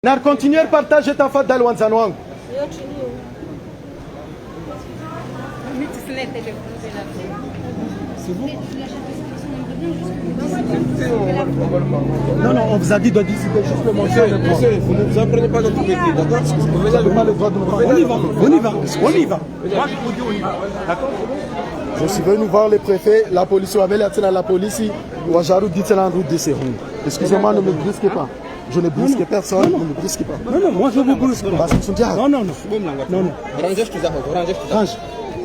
Nar continuer partager ta fat dal wanzanwang. C'est vous? Non, on vous a dit de discuter juste le monsieur, vous ne vous en prenez pas notre métier, d'accord? Vous n'avez pas le droit de me prendre. On y va. Moi, je vous dis on y va. D'accord? Je suis venu voir les préfets, la police, la police, excusez-moi, ne me brusquez pas. Je ne brusque personne, ne me brusque pas. Non, moi je vous brusque pas. Non.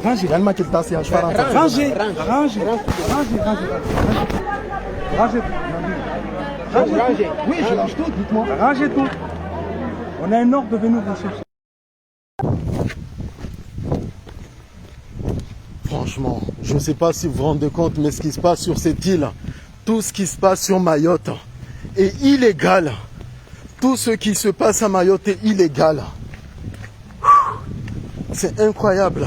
Range, réellement qu'il t'a assis à cheval. Range. Oui, je lâche tout, dites-moi. Rangez tout. On a un ordre de venir vous chercher. Franchement, je ne sais pas si vous vous rendez compte, mais ce qui se passe sur cette île, tout ce qui se passe sur Mayotte est illégal. Tout ce qui se passe à Mayotte est illégal. C'est incroyable.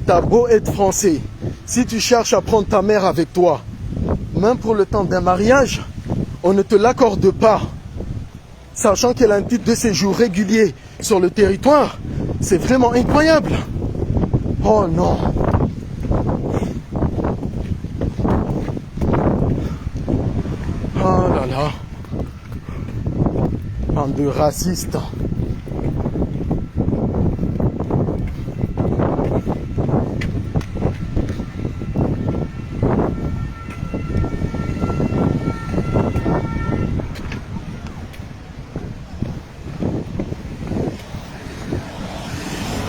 T'as beau être français, si tu cherches à prendre ta mère avec toi, même pour le temps d'un mariage, on ne te l'accorde pas. Sachant qu'elle a un titre de séjour régulier sur le territoire, c'est vraiment incroyable. Oh non. Oh là là. Bande de racistes.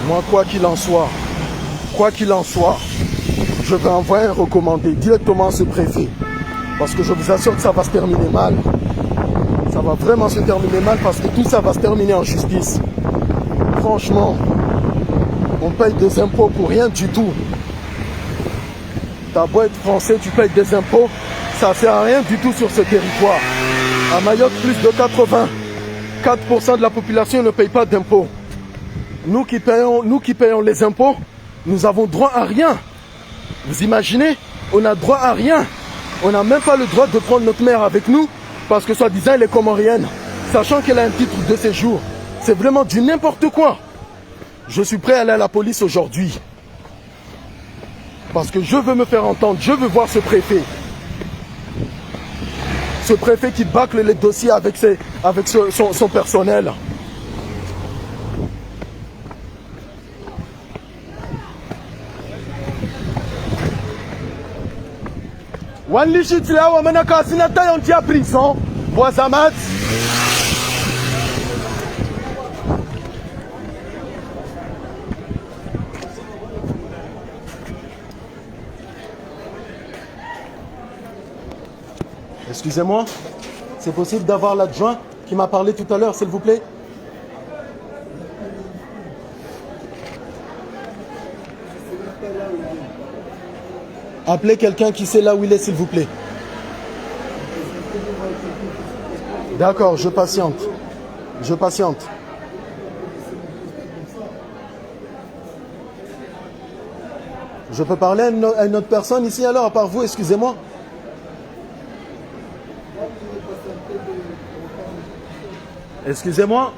Moi, quoi qu'il en soit, je vais envoyer un recommandé directement à ce préfet. Parce que je vous assure que ça va se terminer mal. Ça va vraiment se terminer mal parce que tout ça va se terminer en justice. Franchement, on paye des impôts pour rien du tout. T'as beau être français, tu payes des impôts, ça ne sert à rien du tout sur ce territoire. À Mayotte, plus de 84% de la population ne paye pas d'impôts. Nous qui payons les impôts, nous avons droit à rien. Vous imaginez? On a droit à rien. On n'a même pas le droit de prendre notre mère avec nous parce que soi-disant elle est comorienne, sachant qu'elle a un titre de séjour. C'est vraiment du n'importe quoi. Je suis prêt à aller à la police aujourd'hui. Parce que je veux me faire entendre, je veux voir ce préfet. Ce préfet qui bâcle les dossiers avec son personnel. Prison, Boisamat. Excusez-moi, c'est possible d'avoir l'adjoint qui m'a parlé tout à l'heure, s'il vous plaît? Appelez quelqu'un qui sait là où il est, s'il vous plaît. D'accord, je patiente. Je peux parler à une autre personne ici alors, à part vous, excusez-moi? Excusez-moi,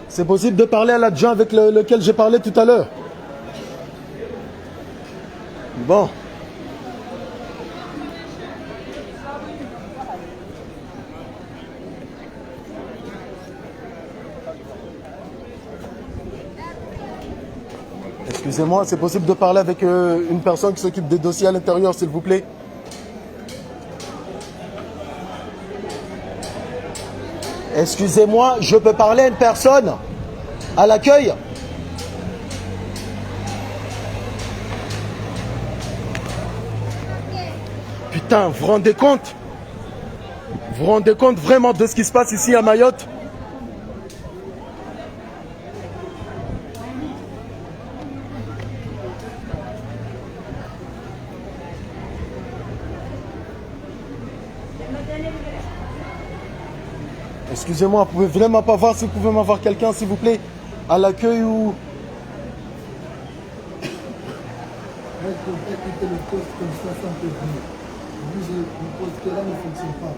c'est possible de parler à l'adjoint avec lequel j'ai parlé tout à l'heure? Bon. Excusez-moi, c'est possible de parler avec une personne qui s'occupe des dossiers à l'intérieur, s'il vous plaît? Excusez-moi, je peux parler à une personne à l'accueil? Putain, vous vous rendez compte? Vous vous rendez compte vraiment de ce qui se passe ici à Mayotte? Excusez-moi, vous pouvez vraiment pas voir si vous pouvez m'avoir quelqu'un, s'il vous plaît, à l'accueil ou... Le poste là ne fonctionne pas.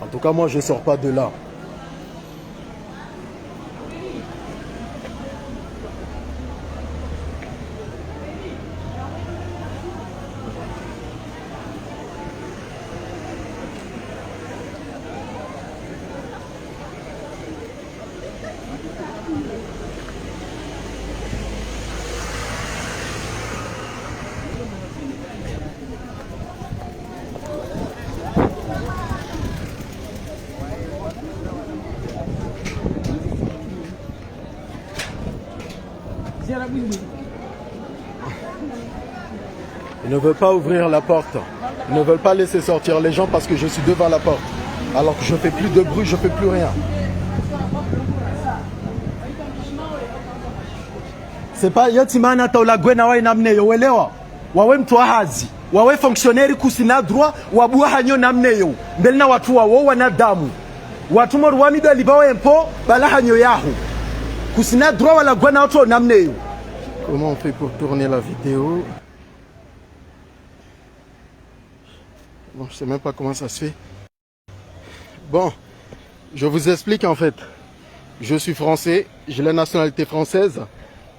En tout cas, moi, je ne sors pas de là. Ils ne veulent pas ouvrir la porte. Ils ne veulent pas laisser sortir les gens parce que je suis devant la porte. Alors que je ne fais plus de bruit, je ne fais plus rien. C'est pas yatimana taula gwena wa namne yo welewa. Wawe mtu hazi. Wawe fonctionnaire kusina droit wabua hanyo namne yo. Mbelina watu wawo wanadamu. Watu mo rwami do libawe mpo bala hanyo yahu. Kusina droit wala gwena watu namne yo. Comment on fait pour tourner la vidéo? Bon, je sais même pas comment ça se fait. Bon, je vous explique en fait. Je suis français, j'ai la nationalité française.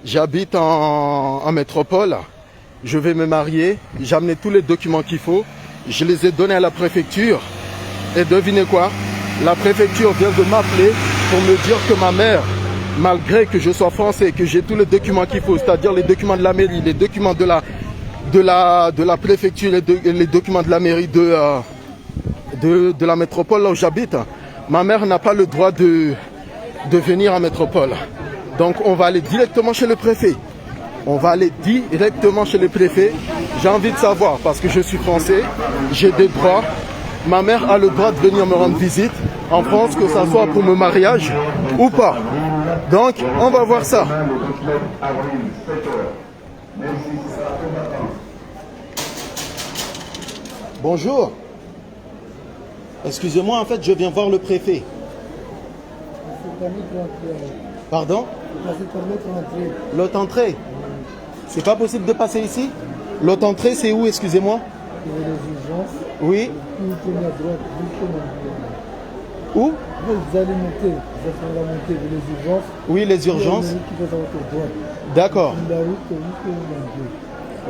J'habite en métropole. Je vais me marier. J'ai amené tous les documents qu'il faut. Je les ai donnés à la préfecture. Et devinez quoi? La préfecture vient de m'appeler pour me dire que ma mère, malgré que je sois français, que j'ai tous les documents qu'il faut, c'est-à-dire les documents de la mairie, les documents de la préfecture, les documents de la mairie de la métropole là où j'habite, ma mère n'a pas le droit de venir en métropole. Donc on va aller directement chez le préfet. On va aller directement chez le préfet. J'ai envie de savoir, parce que je suis français, j'ai des droits. Ma mère a le droit de venir me rendre visite en France, que ça soit pour mon mariage ou pas. Donc, on va voir ça. Bonjour. Excusez-moi, en fait, je viens voir le préfet. Pardon? L'autre entrée. C'est pas possible de passer ici? L'autre entrée, c'est où, excusez-moi? Oui. Où? Vous allez monter, vous allez la montée les urgences. Oui, les urgences. D'accord.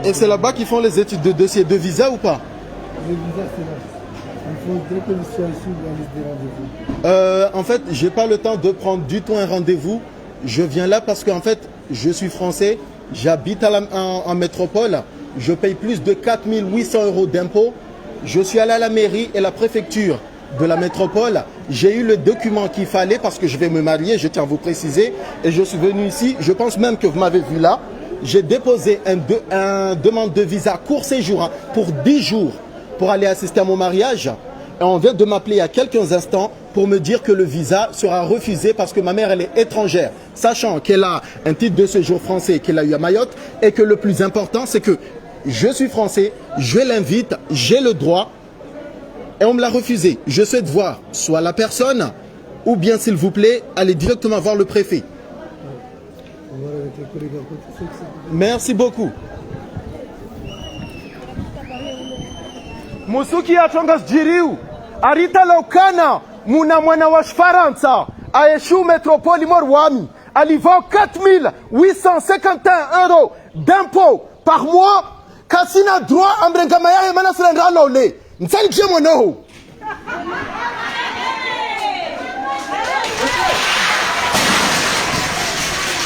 Et c'est là-bas qu'ils font les études de dossier de visa ou pas? Le visa, c'est là. Il faudrait que je sois ici dans la liste des rendez-vous. En fait, j'ai pas le temps de prendre du tout un rendez-vous. Je viens là parce qu'en fait, je suis français. J'habite en métropole. Je paye plus de 4 800 € d'impôts. Je suis allé à la mairie et la préfecture de la métropole. J'ai eu le document qu'il fallait parce que je vais me marier, je tiens à vous préciser. Et je suis venu ici, je pense même que vous m'avez vu là. J'ai déposé un demande de visa court séjour pour 10 jours pour aller assister à mon mariage. Et on vient de m'appeler il y a quelques instants pour me dire que le visa sera refusé parce que ma mère elle est étrangère. Sachant qu'elle a un titre de séjour français qu'elle a eu à Mayotte et que le plus important c'est que je suis français, je l'invite, j'ai le droit et on me l'a refusé. Je souhaite voir soit la personne ou bien s'il vous plaît, allez directement voir le préfet. Merci beaucoup. Musuki atonga jiriu arita laukana muna mwana wa Faransa aeshu métropole Morwami alivant 4 851 € d'impôts par mois. Kasina droit ambrengamaya mana srendra lole nsali jemo no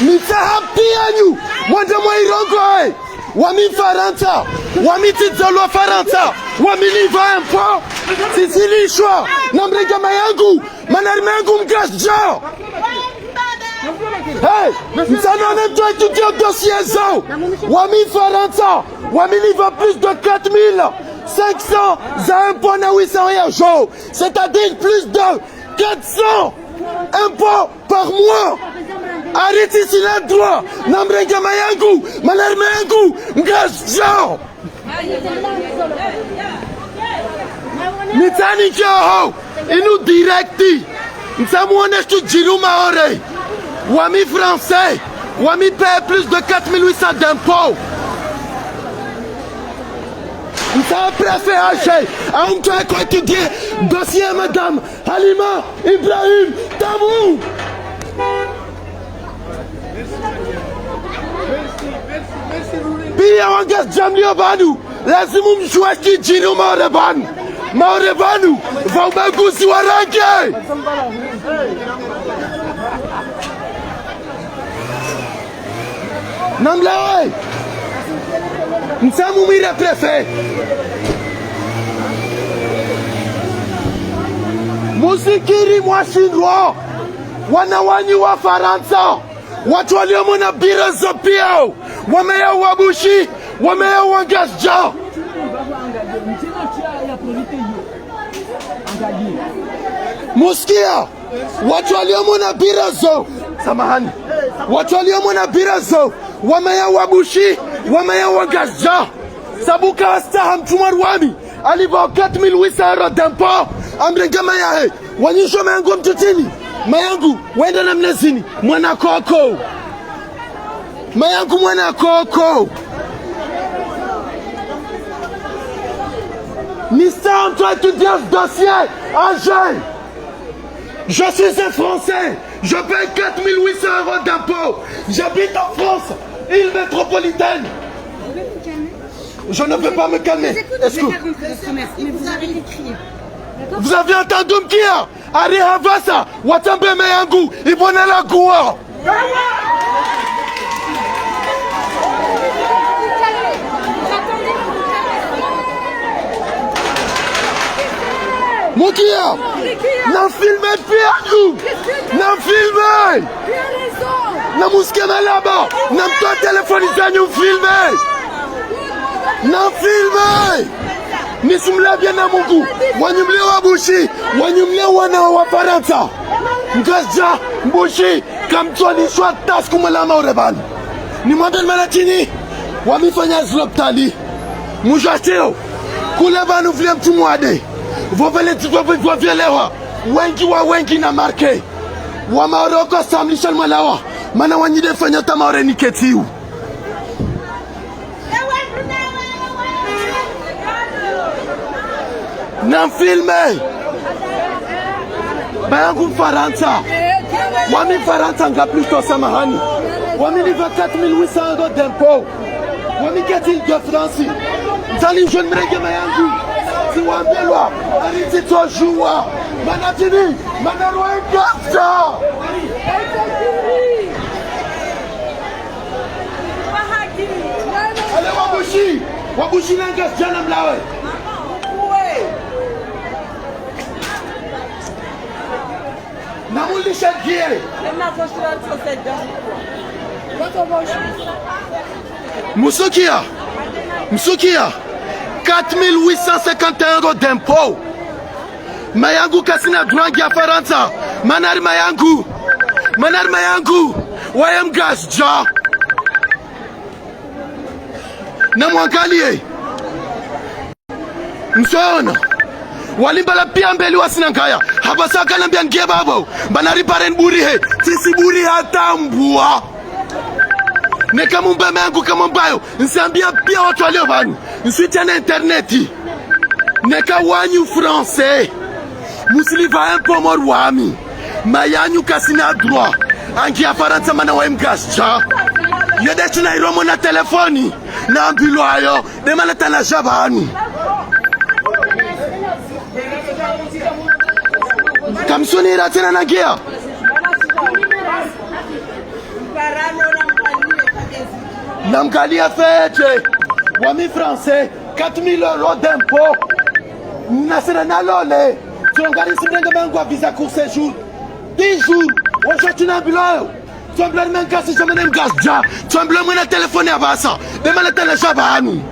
Nitahapianyu mwanda mwairongo wami Faransa wami tizolo Faransa wami liva impo sisilishwa na mbregama yangu manarime yangu mgasjo. Hey, msano neto étudier au dossier zo wami Faransa wami liva plus de 4 500 za impôts na 800 €, c'est-à-dire plus de 400 impôts par mois. Arrêtez ici le droit. Namrenga mayangu, malarme yangu, ngasjo. Nitani kyo, inu directi. Nsamuone stu jilu maore. Wami français, wami paye plus de 4 800 d'impôts. Msa préfet Haché, a un truc quoi étudier, dossier madame Halima Ibrahim Tamou. Puis on gas jamli obanu, lazima mshwaki jino maorebanu. Maorebanu, vaubaguzi warange. Namlawe. Msamu mire préfet. Musikiri mwashindwa. Wanawanyi wa Faransa. Watu waliomo na bira za piao. Wamea wabushi. Wamea wangasja. Muskia. Watu waliomo na bira zo. Samahani. Watu waliomo na bira zo. Wamea wabushi. Wamea wangasja. Sabuka astaha mtumar wami. Aliva 4800 euro d'impôt. Amrenga mayahe. Wanyisho mayangu mtutini. Mayangu wenda na mnezini. Mwana koko. Mayangu mwana koko. Nista en train de dire ce dossier à jeune. Je suis un Français. Je paye 4800 euros d'impôt. J'habite en France, île métropolitaine. Je ne peux pas me calmer. Est-ce que vous arrêtez de crier. Vous avez entendu Mkia? Ari Havasa, Watambe Meyangu, Ibonela Goua. Moukia, n'en filmez plus, n'en filmez, n'en mousquez là-bas, n'en toi téléphonisez, nous filmez, n'en filmez. Nisumla bien na Mungu, wanyumle wa bushi, wanyumle wana wa Faransa. Ngazja, mbushi, kamtwani shwa tas kumala maureban. Ni mwandel malatini, wamifanya zloptali. Mujateo, kuleba nuflia mtumwade. Vovele titwa vyelewa, wengi na marke. Wa maoroko samlishal malawa, mana wanyide fanya tamaore niketiu. N'en filme. Bayangu Faransa. Wami Faransa nga plutôt samahani. Wami liva 4800 euros d'impôt. Wami qu'est-il de France? Zali jeune mrenge mayangu. Si wambelwa. Ariti to joua. Manatini. Manarwa ngasta. Ale wabushi. Wabushi nanga jana mlawe. Namulisha gie. Moussoukia. 4851 euros d'impôt. Mayangu kasina drangi ya Faransa. Manar mayangu. Wayem gasja. Namwangalie. Msona. Walimbala pia mbeli wasinangaya. Habasaka nambia ngie babo. Banari paren burihe. Sisi buri hata mbua. Neka mumba mengu kama mbayo. Nsiambia pia watu walio vanu. Nsuitia na interneti. Neka wanyu français. Musiliva impo mor wami. Mayanyu kasina droit. Angi ya Faransa mana wa mgascha. Yedechi na iromo na telefoni. Na ambilo ayo. Demana tana jabanu. Kamsunira tena nagia. Namkalia fete. Wami français 4000 euros d'impôt. Nasira nalole. Tongari simrenga bangu wa visa court séjour. 10 jours. Aujourd'hui nambilo. Tuambla menga si jamais ngasja. Tuambla mwana telefone abasa. Demana tena jabanu.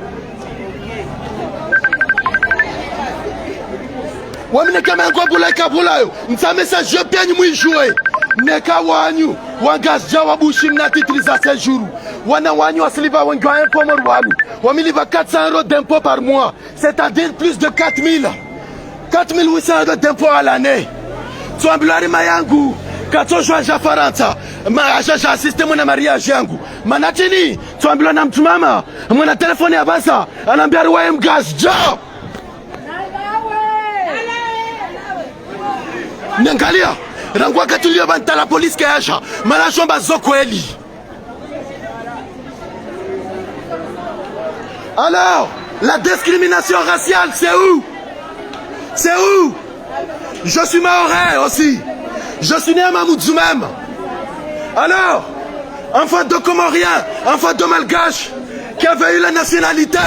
Wamine kama yangu bula kabulayo. Nsa message je pianyi mwijue. Neka wanyu. Wangasja wabushi na titiliza séjour. Wana wanyu asiliva wengwa impôt mor wami. Wamiliva 400 euros d'impôt par mois. C'est-à-dire plus de 4000. 4800 euros d'impôt à l'année. Tuambulari mayangu. Katoshwa Jafaranza, Maasha assisté mon mariage yangu. Manatini, tuambiwa na mtu mama, mwana telefoni ya basa, anaambia ruwaye mgas job. Nyangalia, rangwa katulio banta la police kayasha, manashomba zoko eli. Alors, la discrimination raciale, c'est où? C'est où? Je suis mahorais aussi. Je suis né à Mamoudzou même. Alors, enfant de Comorien, enfant de Malgache, qui avait eu la nationalité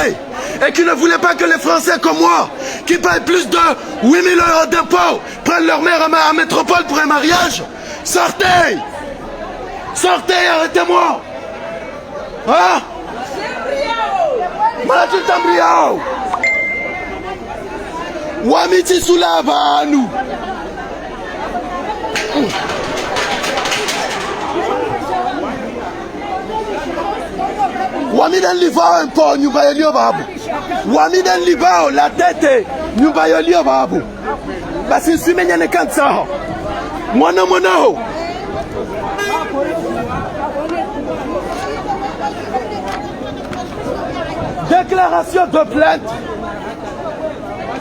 et qui ne voulait pas que les Français comme moi, qui payent plus de 8 000 € d'impôts, prennent leur mère à métropole pour un mariage. Sortez! Sortez, arrêtez-moi! Hein? Malachi Tambriao! Wamiti Sulava, nous! Wamiden Livao un peu, nyumba yolio babu. Wamiden Livao, la tête, nyumba yolio babu. Basi nsumenya ne kansa. Mwana ho. Déclaration de plainte.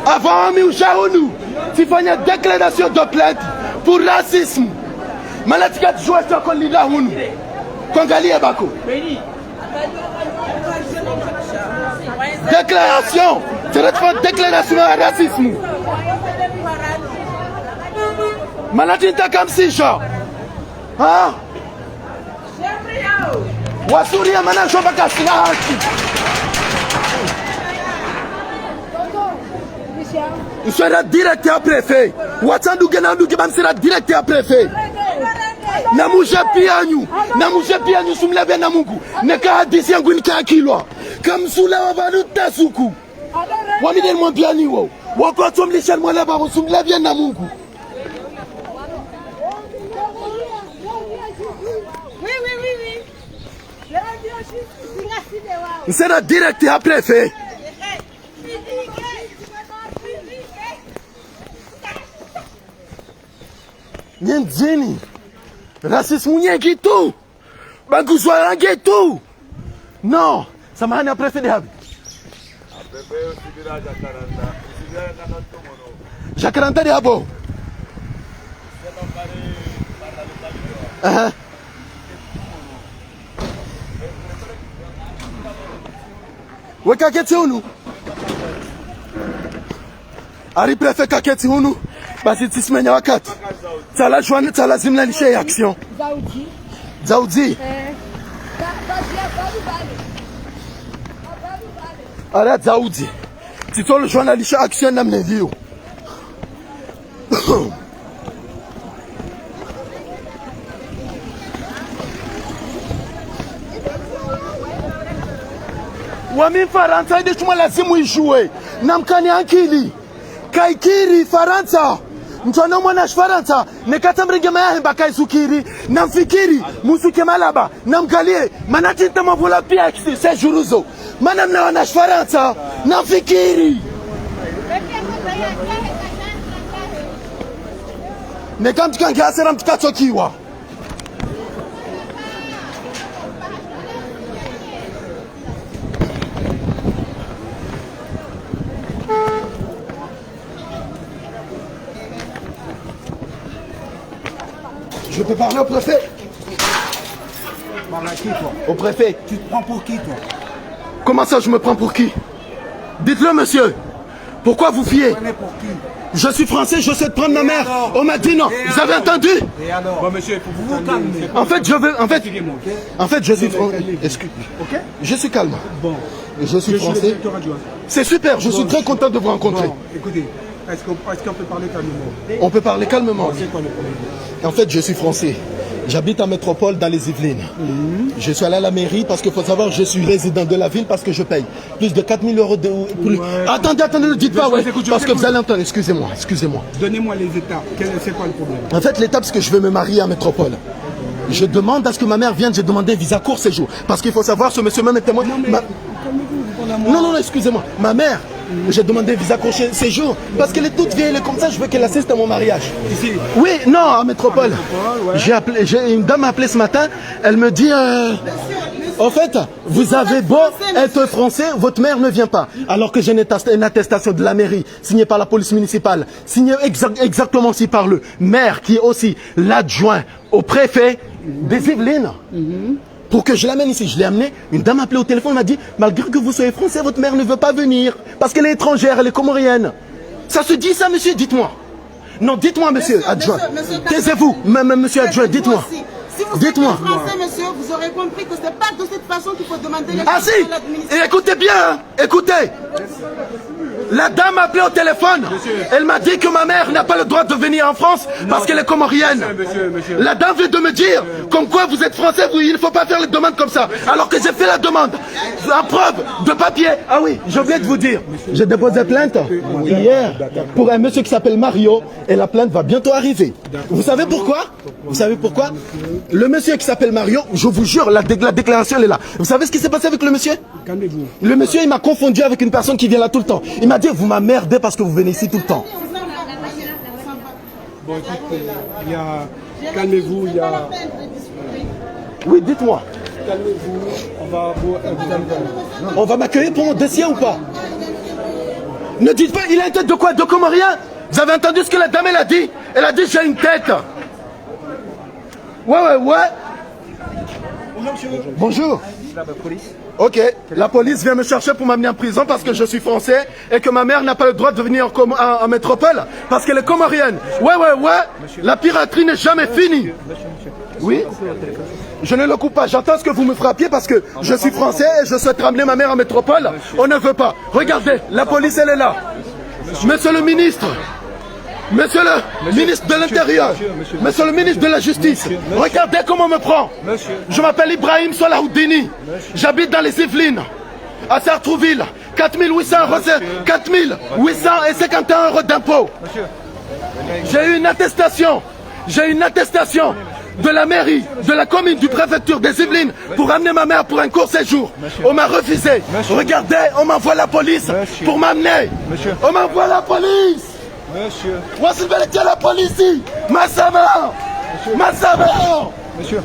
Avant Ami Oucharounou, tu fais une déclaration de plainte pour racisme. Malatika jouer sur kon lila hunu. Kongali ebako. Déclaration. Tu retrouves déclaration de racisme. Malatika comme si genre. Hein? Wasuria mana jomba kasila. Il sera directeur préfet. Watsandu genandu ki sera directeur préfet. Namusha pianyu sumlebe na Mungu. Neka hadisi yangu nika kilwa. Kamsula wabanu tasuku. Wamiden mwa piani wo. Wako tumlisha mwala ba sumlebe na Mungu. Il sera directeur préfet. Nyenzini, racisme nyingi tu, baguzwa rangi tu. Non, samahani ya préfet de habi. Jacaranda de habo. Weka keti hunu. Ari préfet kaketi hunu. Basi tisimenya wakati. Tala zimla lishe action. Zaudi. Arrête Zaudi. Tito le journaliste action na mnevio. Wami Faransa ide chuma lazimu ijue. Namkani ankili. Kaikiri Faransa. Mtuano mwana Faransa nekata mringema ya hemba kaisukiri namfikiri musuke malaba namgalie manati ntamavula pia sejuruzo mana mnaona Faransa namfikiri nekamtukange asera mtukatokiwa Je peux parler au préfet? Parle à qui, toi? Au préfet. Tu te prends pour qui, toi? Comment ça, je me prends pour qui? Dites-le, monsieur. Pourquoi vous fiez? Tu connais pour qui? Je suis français, je sais de prendre ma mère. On m'a dit non. Vous avez entendu? Et alors? Bon, monsieur, il faut vous calmer. En fait, je veux... En fait, je suis français. Excusez. Ok? Je suis calme. Bon. Je suis français. C'est super, je suis très content de vous rencontrer. Bon, écoutez, est-ce qu'on peut parler calmement? On peut parler calmement. C'est quoi le problème? En fait, je suis français. J'habite en métropole dans les Yvelines. Je suis allé à la mairie parce qu'il faut savoir je suis résident de la ville parce que je paye plus de 4 000 € de... Attendez, ne dites pas, ouais, parce que vous allez entendre, excusez-moi. Donnez-moi les étapes, c'est quoi le problème? En fait, l'étape, c'est que je veux me marier en métropole. Je demande à ce que ma mère vienne, j'ai demandé visa court séjour. Parce qu'il faut savoir, ce monsieur même est témoin... Non, excusez-moi. Ma mère, J'ai demandé visa court séjour parce qu'elle est toute vieille, elle est comme ça, je veux qu'elle assiste à mon mariage. Ici. Oui, non, à Métropole. Ouais. Une dame m'a appelé ce matin, elle me dit... En fait, vous avez beau être français, votre mère ne vient pas. Alors que j'ai une attestation de la mairie, signée par la police municipale, signée exactement aussi par le maire, qui est aussi l'adjoint au préfet des Yvelines. Pour que je l'amène ici. Je l'ai amené, une dame m'a appelé au téléphone, m'a dit, malgré que vous soyez français, votre mère ne veut pas venir. Parce qu'elle est étrangère, elle est comorienne. Ça se dit ça, monsieur? Dites-moi. Non, dites-moi, monsieur adjoint. Taisez-vous, monsieur adjoint, dites-moi. Si vous êtes français, monsieur, vous aurez compris que ce n'est pas de cette façon qu'il faut demander les Ah si. Et écoutez bien, hein. Écoutez. La dame m'a appelé au téléphone. Elle m'a dit que ma mère n'a pas le droit de venir en France parce qu'elle est comorienne. La dame vient de me dire comme quoi vous êtes français, il ne faut pas faire les demandes comme ça. Alors que j'ai fait la demande. En preuve de papier. Ah oui, j'ai oublié de vous dire. J'ai déposé plainte hier pour un monsieur qui s'appelle Mario et la plainte va bientôt arriver. Vous savez pourquoi? Vous savez pourquoi? Le monsieur qui s'appelle Mario, je vous jure, la déclaration elle est là. Vous savez ce qui s'est passé avec le monsieur? Calmez-vous. Le monsieur, il m'a confondu avec une personne qui vient là tout le temps. Il m'a dit, vous m'emmerdez parce que vous venez ici tout le temps. Bon, écoutez, il y a... Calmez-vous, il y a... Oui, dites-moi. Calmez-vous, on va vous... On va m'accueillir pour mon dossier ou pas? Ne dites pas, il a une tête de quoi? De comorien? Vous avez entendu ce que la dame, elle a dit? Elle a dit, j'ai une tête. Ouais. Bonjour. Ok, la police vient me chercher pour m'amener en prison parce que je suis français et que ma mère n'a pas le droit de venir en métropole parce qu'elle est comorienne. Ouais. La piraterie n'est jamais finie. Oui. Je ne le coupe pas. J'entends ce que vous me frappiez parce que je suis français et je souhaite ramener ma mère en métropole. On ne veut pas. Regardez, la police, elle est là. Monsieur le ministre. Monsieur le ministre de l'Intérieur, monsieur le ministre de la Justice, regardez comment on me prend. Je m'appelle Ibrahim Salahoudini. J'habite dans les Yvelines, à Sartrouville. 4851 € d'impôts. J'ai eu une attestation de la mairie, de la commune, du préfecture des Yvelines pour amener ma mère pour un court séjour. On m'a refusé. Regardez, on m'envoie la police pour m'amener. On m'envoie la police. Monsieur. Voici la police ici. Massama. Monsieur,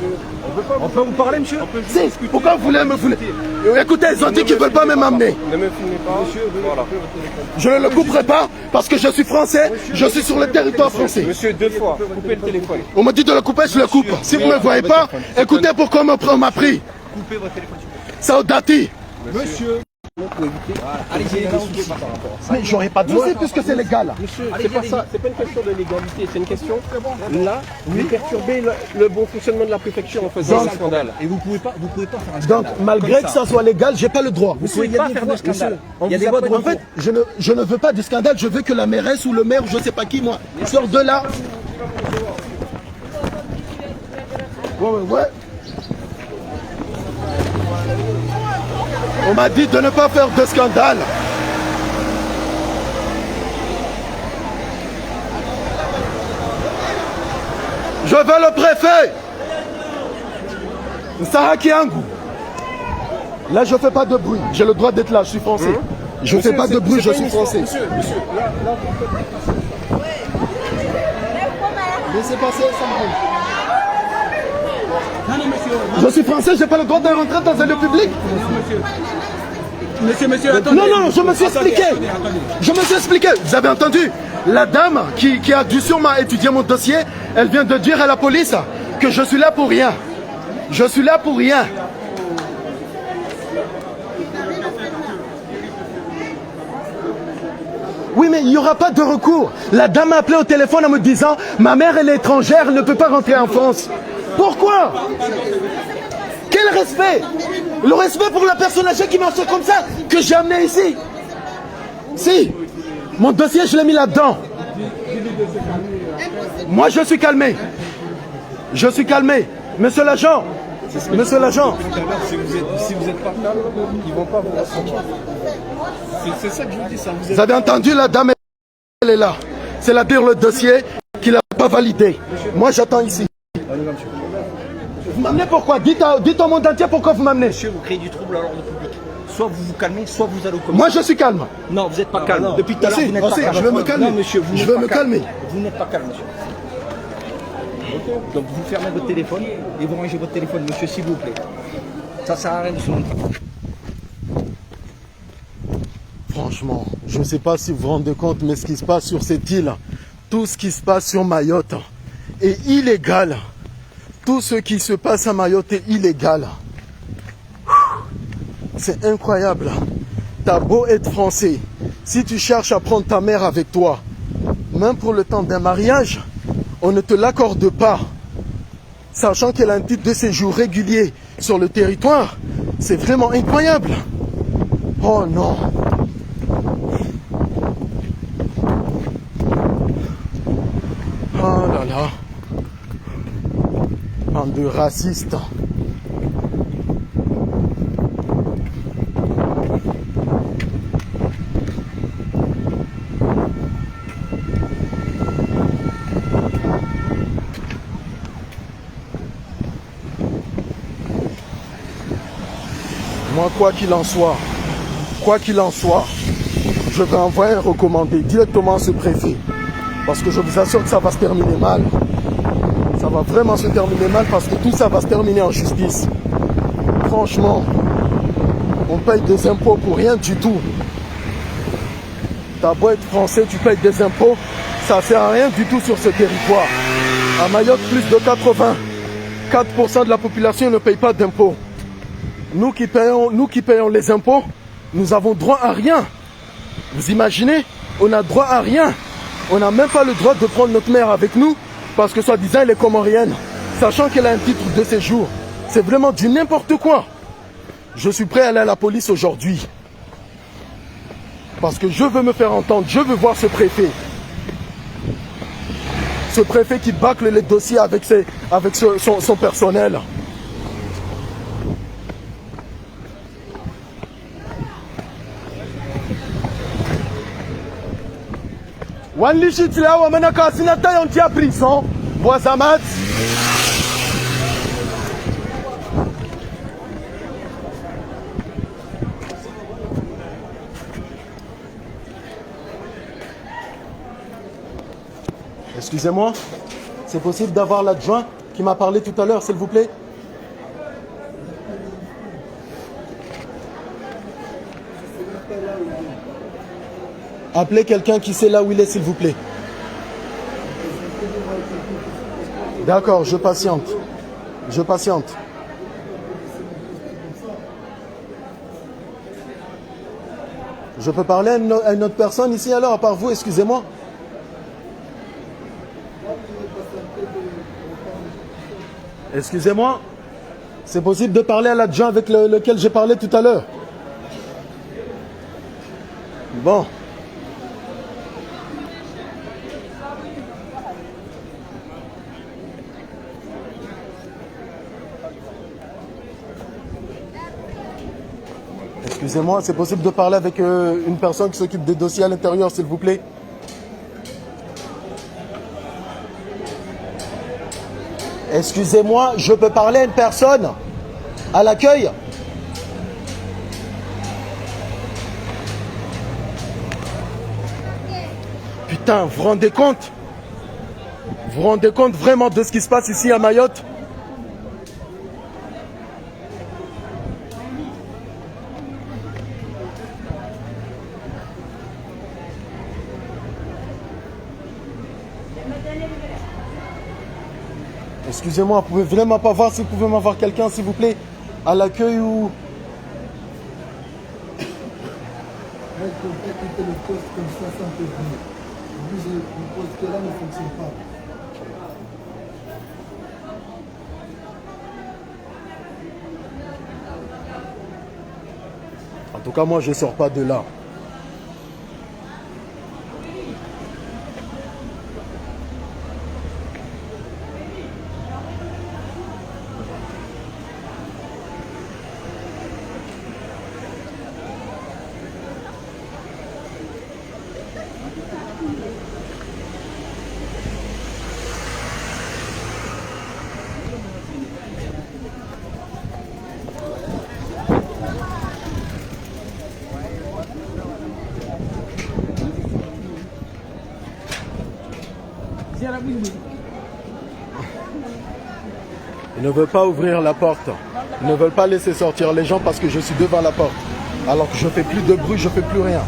on peut vous parler, monsieur? Si, pourquoi vous voulez me fouler? Écoutez, ils ont dit qu'ils ne veulent pas même m'amener. Ne me filmez pas. Monsieur, voilà. Je ne le couperai pas parce que je suis français, je suis sur le territoire français. Monsieur, 2 fois, coupez le téléphone. On m'a dit de le couper, je le coupe. Si vous ne me voyez pas, écoutez pourquoi on m'a pris. Coupez votre téléphone. Saudati. Monsieur. Allez-y, mais j'aurais pas de soucis puisque c'est légal. Monsieur, c'est pas ça, c'est pas une question de légalité, c'est une question là de perturber le bon fonctionnement de la préfecture en faisant un scandale. Et vous pouvez pas faire un scandale. Donc malgré que ça soit légal, j'ai pas le droit. Vous pouvez pas faire de scandale. Il y a des voies de recours. En fait, je ne veux pas de scandale, je veux que la mairesse ou le maire, je sais pas qui moi, sorte de là. Ouais. On m'a dit de ne pas faire de scandale. Je veux le préfet. Saraki Angou. Là, je ne fais pas de bruit. J'ai le droit d'être là, je suis français. Je ne fais pas de bruit, je suis français. Monsieur, laissez passer, ça me Je suis français, je n'ai pas le droit de rentrer dans un lieu public. Monsieur, attendez. Non, je me suis expliqué. Je me suis expliqué. Vous avez entendu? La dame qui a dû sûrement étudier mon dossier, elle vient de dire à la police que je suis là pour rien. Je suis là pour rien. Oui, mais il n'y aura pas de recours. La dame m'a appelé au téléphone en me disant « Ma mère, elle est étrangère, elle ne peut pas rentrer en France. » Pourquoi? Quel respect? Le respect pour la personne âgée qui marche comme ça, que j'ai amené ici. Si, mon dossier, je l'ai mis là-dedans. Moi, je suis calmé. Je suis calmé. Monsieur l'agent. Monsieur l'agent. Si vous êtes pas calme, ils vont pas vous recevoir. C'est ça que je vous dis, ça vous Vous avez entendu, la dame, elle est là. C'est la dire le dossier qu'il n'a pas validé. Moi, j'attends ici. Vous m'amenez pourquoi? Dites au monde entier pourquoi vous m'amenez. Monsieur, vous créez du trouble à l'ordre public. soit vous vous calmez, soit vous allez au commissariat. Moi, je suis calme. Non, vous n'êtes pas calme. Depuis tout à l'heure, Si, vous n'êtes pas si, calme. je vais me calmer. Non, monsieur, vous Je n'êtes vais pas me calme. calmer. Vous n'êtes pas calme, monsieur. Donc vous fermez votre téléphone et vous rangez votre téléphone, monsieur, s'il vous plaît. Ça sert à rien de se montrer. Franchement, je ne sais pas si vous vous rendez compte, mais ce qui se passe sur cette île, tout ce qui se passe sur Mayotte est illégal. Tout ce qui se passe à Mayotte est illégal. C'est incroyable. T'as beau être français, si tu cherches à prendre ta mère avec toi, même pour le temps d'un mariage, on ne te l'accorde pas. Sachant qu'elle a un titre de séjour régulier sur le territoire, c'est vraiment incroyable. Oh non. Oh là là. Bande de racistes. Moi, quoi qu'il en soit, je vais envoyer un recommandé directement à ce préfet. Parce que je vous assure que ça va se terminer mal. Ça va vraiment se terminer mal parce que tout ça va se terminer en justice. Franchement, on paye des impôts pour rien du tout. T'as beau être français, tu payes des impôts, ça sert à rien du tout sur ce territoire. À Mayotte, plus de 84% de la population ne paye pas d'impôts. Nous qui payons les impôts, nous avons droit à rien. Vous imaginez? On a droit à rien. On n'a même pas le droit de prendre notre mère avec nous parce que soi-disant elle est comorienne, sachant qu'elle a un titre de séjour. C'est vraiment du n'importe quoi. Je suis prêt à aller à la police aujourd'hui. Parce que je veux me faire entendre, je veux voir ce préfet. Ce préfet qui bâcle les dossiers avec son personnel. Prison, excusez-moi, c'est possible d'avoir l'adjoint qui m'a parlé tout à l'heure, s'il vous plaît? Appelez quelqu'un qui sait là où il est, s'il vous plaît. D'accord, je patiente. Je patiente. Je peux parler à une autre personne ici alors, à part vous, excusez-moi? Excusez-moi, c'est possible de parler à l'adjoint avec lequel j'ai parlé tout à l'heure? Bon. Excusez-moi, c'est possible de parler avec une personne qui s'occupe des dossiers à l'intérieur, s'il vous plaît? Excusez-moi, je peux parler à une personne à l'accueil? Putain, vous vous rendez compte? Vous vous rendez compte vraiment de ce qui se passe ici à Mayotte? Excusez-moi, vous pouvez vraiment pas voir si vous pouvez m'avoir quelqu'un, s'il vous plaît, à l'accueil ou... En tout cas, moi, je ne sors pas de là. Ils ne veulent pas ouvrir la porte. Ils ne veulent pas laisser sortir les gens parce que je suis devant la porte. Alors que je fais plus de bruit, je fais plus rien.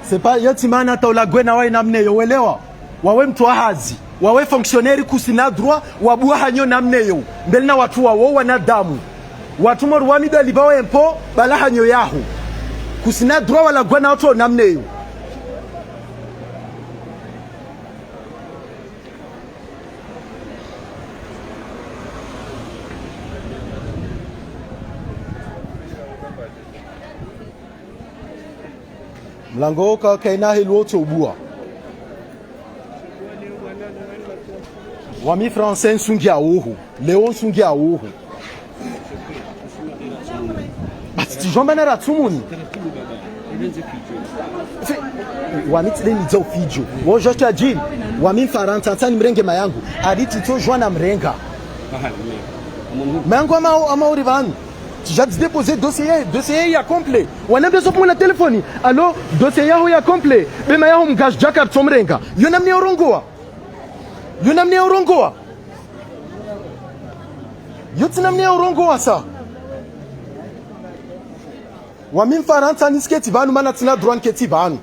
C'est pas yatimana taula gwena wa namneyo uelewa. Wawe mtu hazi, wawe fonctionnaire kusina droit, wabua hanyo namneyo. Mbelina watu wao wanadamu. Watu mo ruwamido libawe empo bala hanyo yahu. Kusina droit wala gwena watu namneyo. Mlango ka kaina hiluoto ubua. Wami français nsungi a uhu. Leo nsungi a uhu. Bati jomba na tsumuni. Wami tsile ni zo fijo. Wo josta jini. Wami faranta tani mrenge mayangu. Aditi to joana mrenga. Mango ama urivani. Já déposé dossier ya complet. Wana beso pour la téléphonie. Alors dossier ya complet. Bema ya mgash Jacob Tomrenga. Yonamni orongoa. Yonamni orongoa. Yotinamni orongoa sa. Wamim faranta nisketi banu mana tina droit keti banu.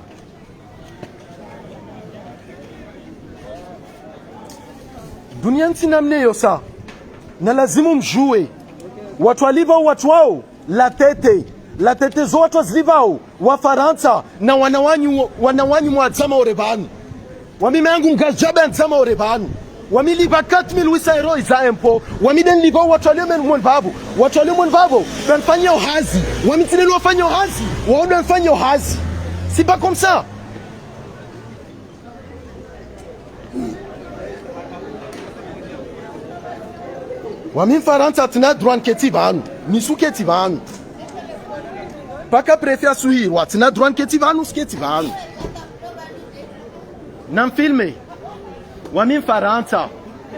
Dunia ntinamne yo sa. Na lazimu mjue. Watu walivao watu wao la tete zo watu zilivao wa Faransa na wanawanyi mwadzama orebanu wami mengu ngajaba ndzama orebanu wami liba 4800 euros za impo wami den livao watu walio mon babo benfanya ohazi wami tinelo wafanya ohazi waodo nfanya ohazi c'est pas comme ça. Wami Faransa tina droit keti banu misu keti banu paka prefia suhirwa tina droit keti banu sketi banu nam filme wami Faransa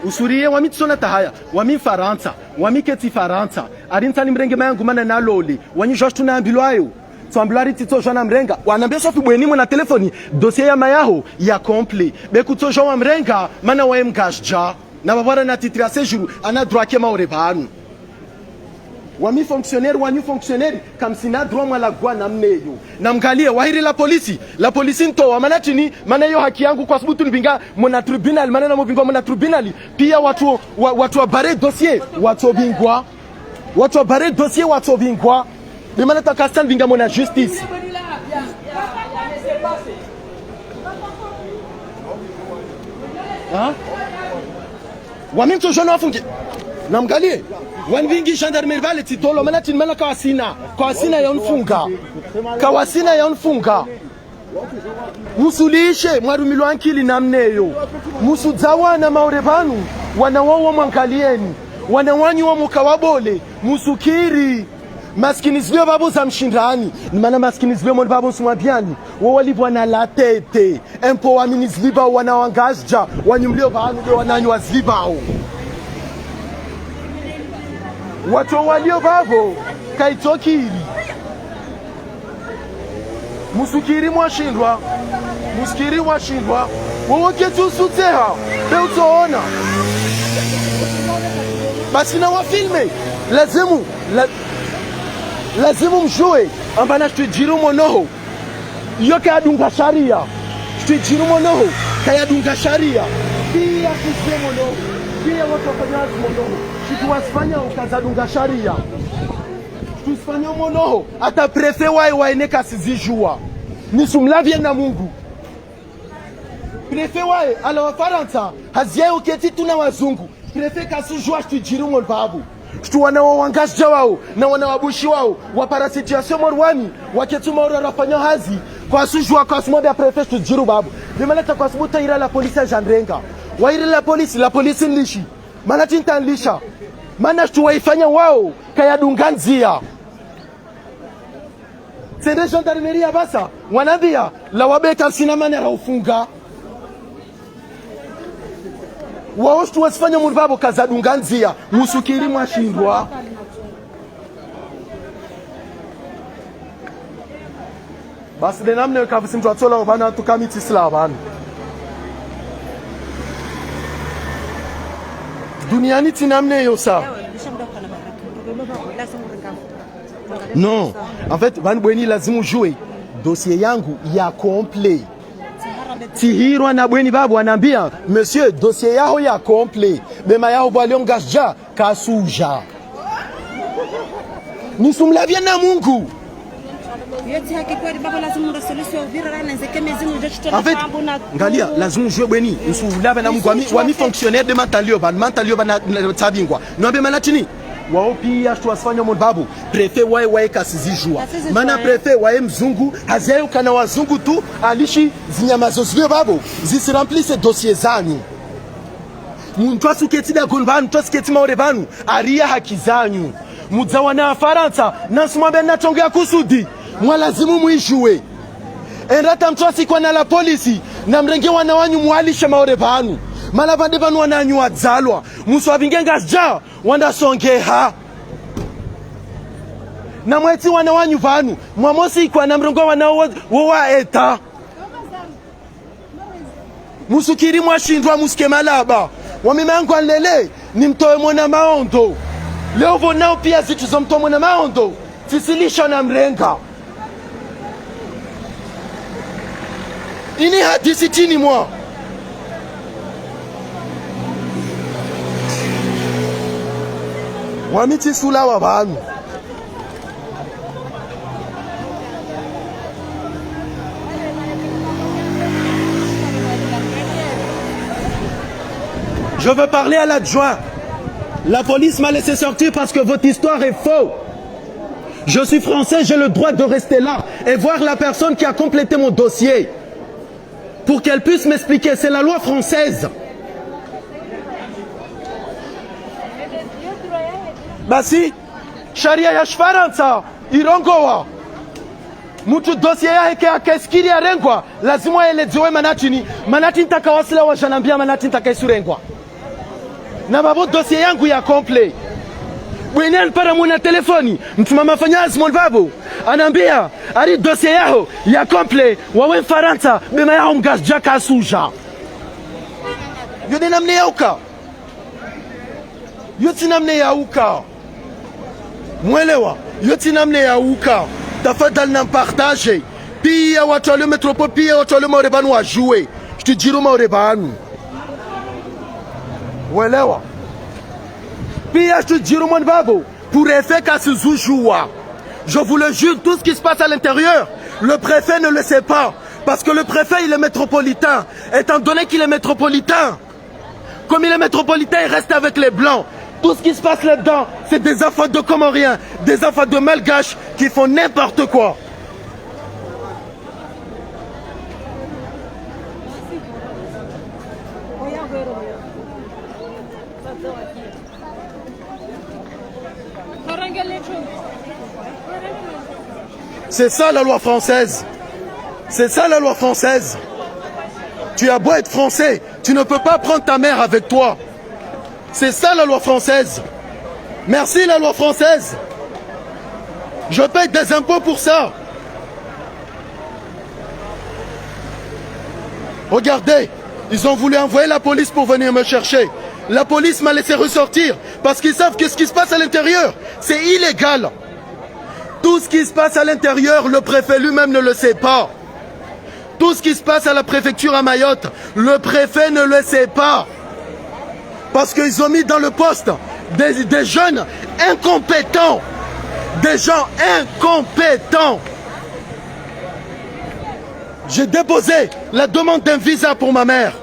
usuriye wami tsona tahaya wami Faransa wami keti Faransa arinta ni mrenge mangu mana na loli wani josh tunaambilwayo twambilari tito jana mrenga wanambia sofi bweni mwana telefoni dossier ya mayaho ya complet bekuto jwa mrenga mana wa mgashja na babara na titira séjour ana droit kema orebanu wami fonctionnaire wani fonctionnaire comme si na droit mwala gwa na mneyo na mgalie wahiri la polisi ntoa maana chini maana hiyo haki yangu kwa sababu tunibinga mwana tribunal maana na mobingwa mwana tribunal pia watu wa bare dossier watu wa bare dossier watu bingwa de maana takastan binga mwana justice hein wami mtu jona wafungi na mgalie wanvingi gendarmerie vale titolo maana tinmana kawasina ya unfunga musulishe mwarumilo ankili namneyo musudzawa na maurebanu wanawawa mwangalieni wanawanyi wa mukawabole musukiri maskini zwe babu za mshindani maana maskini zwe mon babu sumwabiani wo walivwa na la tete empo wa minizliba wanawangazja wanyumlio banu de wananywa zlibao watu walio babo kaitokiri musukiri mwashindwa wowo ketu suteha beutoona basi na wafilme lazimu mjue ambana tujiru monoho iyo kayadunga sharia tujiru monoho kayadunga sharia pia kuzwe monoho pia watu wafanyazi monoho tuwasifanya ukazadunga sharia tusifanya monoho hata prefe waeneka sizijua nisumlavye na Mungu prefe wae ala wa Faransa haziye uketi tuna wazungu prefe kasijua tujiru monbabu tuwana wangazja wao na wanawabushi wao wapara situation morwani waketuma ora rafanya hazi kwa sujua kwa smoda prefe tujiru babu limeleta kwa sababu ira la polisi ya Jandrenga waira la polisi nlishi maana tintanlisha maana tuwaifanya wao kayadunganzia sende gendarmerie basa wanambia la wabeka sina maana raufunga wao tuwasifanya murvabo kazadunganzia musukiri mwashindwa Basi de namne kavisi mtu atola ubana tukamiti sila bana. Duniani tinamne yosa. Non, en fait, Van Bweni lazimu jouer. Dossier yangu ya complet. Tihirwa na Bweni babu anambia, monsieur, dossier yao ya complet. Mema yao baliongasja kasuja. Nisumlavia na Mungu. En fait, ngalia lazima ujue Bweni, usumlavia na Mungu wami fonctionnaire de mentalio ban tabingwa. Nobe manatini. Wao pia tuwasifanya mbabu prefe wae kasizijua maana prefe wae mzungu haziayo kana wazungu tu alishi zinyamazo zio babu zisiremplisse dossier zanyu muntu asuketida gonbanu tosketi maore banu aria haki zanyu mudzawa na Faransa nasimwambia natongea kusudi mwalazimu muijue endata mtwasi kwa na la polisi na mrenge wana wanyu mwalisha maore banu mala bande banu wananyu wadzalwa muso avingenga ja wanda songeha na mweti wana wanyu vanu mwamosi kwa na mrongo wana wowa eta musukiri mwashindwa muske malaba wamimangu anlele ni mtoe mwana maondo leo vonao pia zitu za mtoe mwana maondo tisilisha na mrenga ini hadisi chini mwa wamiti sula wa banu. Je veux parler à l'adjoint. La police m'a laissé sortir parce que votre histoire est fausse. Je suis français, j'ai le droit de rester là et voir la personne qui a complété mon dossier pour qu'elle puisse m'expliquer. C'est la loi française. Basi sharia ya Faransa irongowa mtu dossier yake akaskiri ya rengwa lazima elezewe manati nitakawasila washanambia manati nitakasurengwa na babu dossier yangu ya complet Bweni alipara mwana telefoni mtu mama fanyazi mwalbabu anambia ari dossier yao ya complet wawe Faransa bema yao mgasjaka asuja yode namne yauka yoti namne yauka mwelewa yoti namne yauka tafadhali na partage pia watu walio metropole pia watu walio maurebanu wajue jitujiru maurebanu mwelewa pia jitujiru mwanbabu pour effet kasuzujua. Je vous le jure, tout ce qui se passe à l'intérieur, le préfet ne le sait pas. Parce que le préfet, il est métropolitain. Étant donné qu'il est métropolitain, comme il est métropolitain, il reste avec les blancs. Tout ce qui se passe là-dedans, c'est des enfants de Comoriens, des enfants de Malgaches qui font n'importe quoi. C'est ça la loi française. C'est ça la loi française. Tu as beau être français, tu ne peux pas prendre ta mère avec toi. C'est ça la loi française. Merci la loi française. Je paye des impôts pour ça. Regardez, ils ont voulu envoyer la police pour venir me chercher. La police m'a laissé ressortir parce qu'ils savent que ce qui se passe à l'intérieur, c'est illégal. Tout ce qui se passe à l'intérieur, le préfet lui-même ne le sait pas. Tout ce qui se passe à la préfecture à Mayotte, le préfet ne le sait pas. Parce qu'ils ont mis dans le poste des jeunes incompétents. Des gens incompétents. J'ai déposé la demande d'un visa pour ma mère.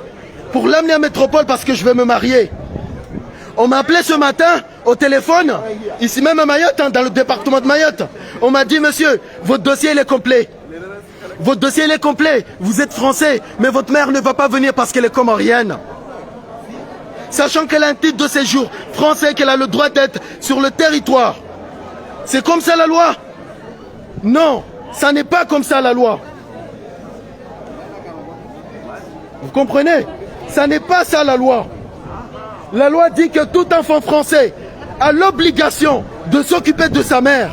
Pour l'amener à Métropole parce que je vais me marier. On m'a appelé ce matin au téléphone, ici même à Mayotte, dans le département de Mayotte. On m'a dit, monsieur, votre dossier il est complet. Votre dossier il est complet. Vous êtes français, mais votre mère ne va pas venir parce qu'elle est comorienne. Sachant qu'elle a un titre de séjour français, qu'elle a le droit d'être sur le territoire. C'est comme ça la loi? Non, ça n'est pas comme ça la loi. Vous comprenez? Ça n'est pas ça la loi. La loi dit que tout enfant français a l'obligation de s'occuper de sa mère.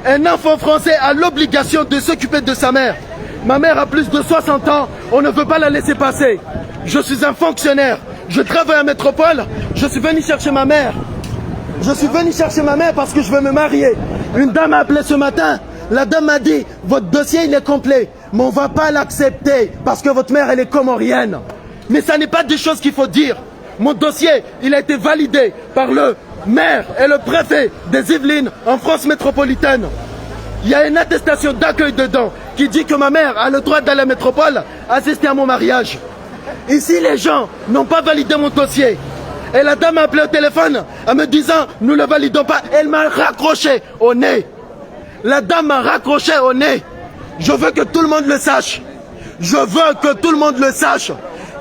Un enfant français a l'obligation de s'occuper de sa mère. Ma mère a plus de 60 ans, on ne veut pas la laisser passer. Je suis un fonctionnaire, je travaille à Métropole, je suis venu chercher ma mère. Je suis venu chercher ma mère parce que je veux me marier. Une dame m'a appelé ce matin, la dame m'a dit, votre dossier il est complet, mais on ne va pas l'accepter parce que votre mère elle est comorienne. Mais ça n'est pas des choses qu'il faut dire. Mon dossier, il a été validé par le maire et le préfet des Yvelines en France métropolitaine. Il y a une attestation d'accueil dedans qui dit que ma mère a le droit d'aller à la métropole assister à mon mariage. Ici, les gens n'ont pas validé mon dossier. Et la dame m'a appelé au téléphone en me disant « Nous ne le validons pas ». Elle m'a raccroché au nez. La dame m'a raccroché au nez. Je veux que tout le monde le sache. Je veux que tout le monde le sache.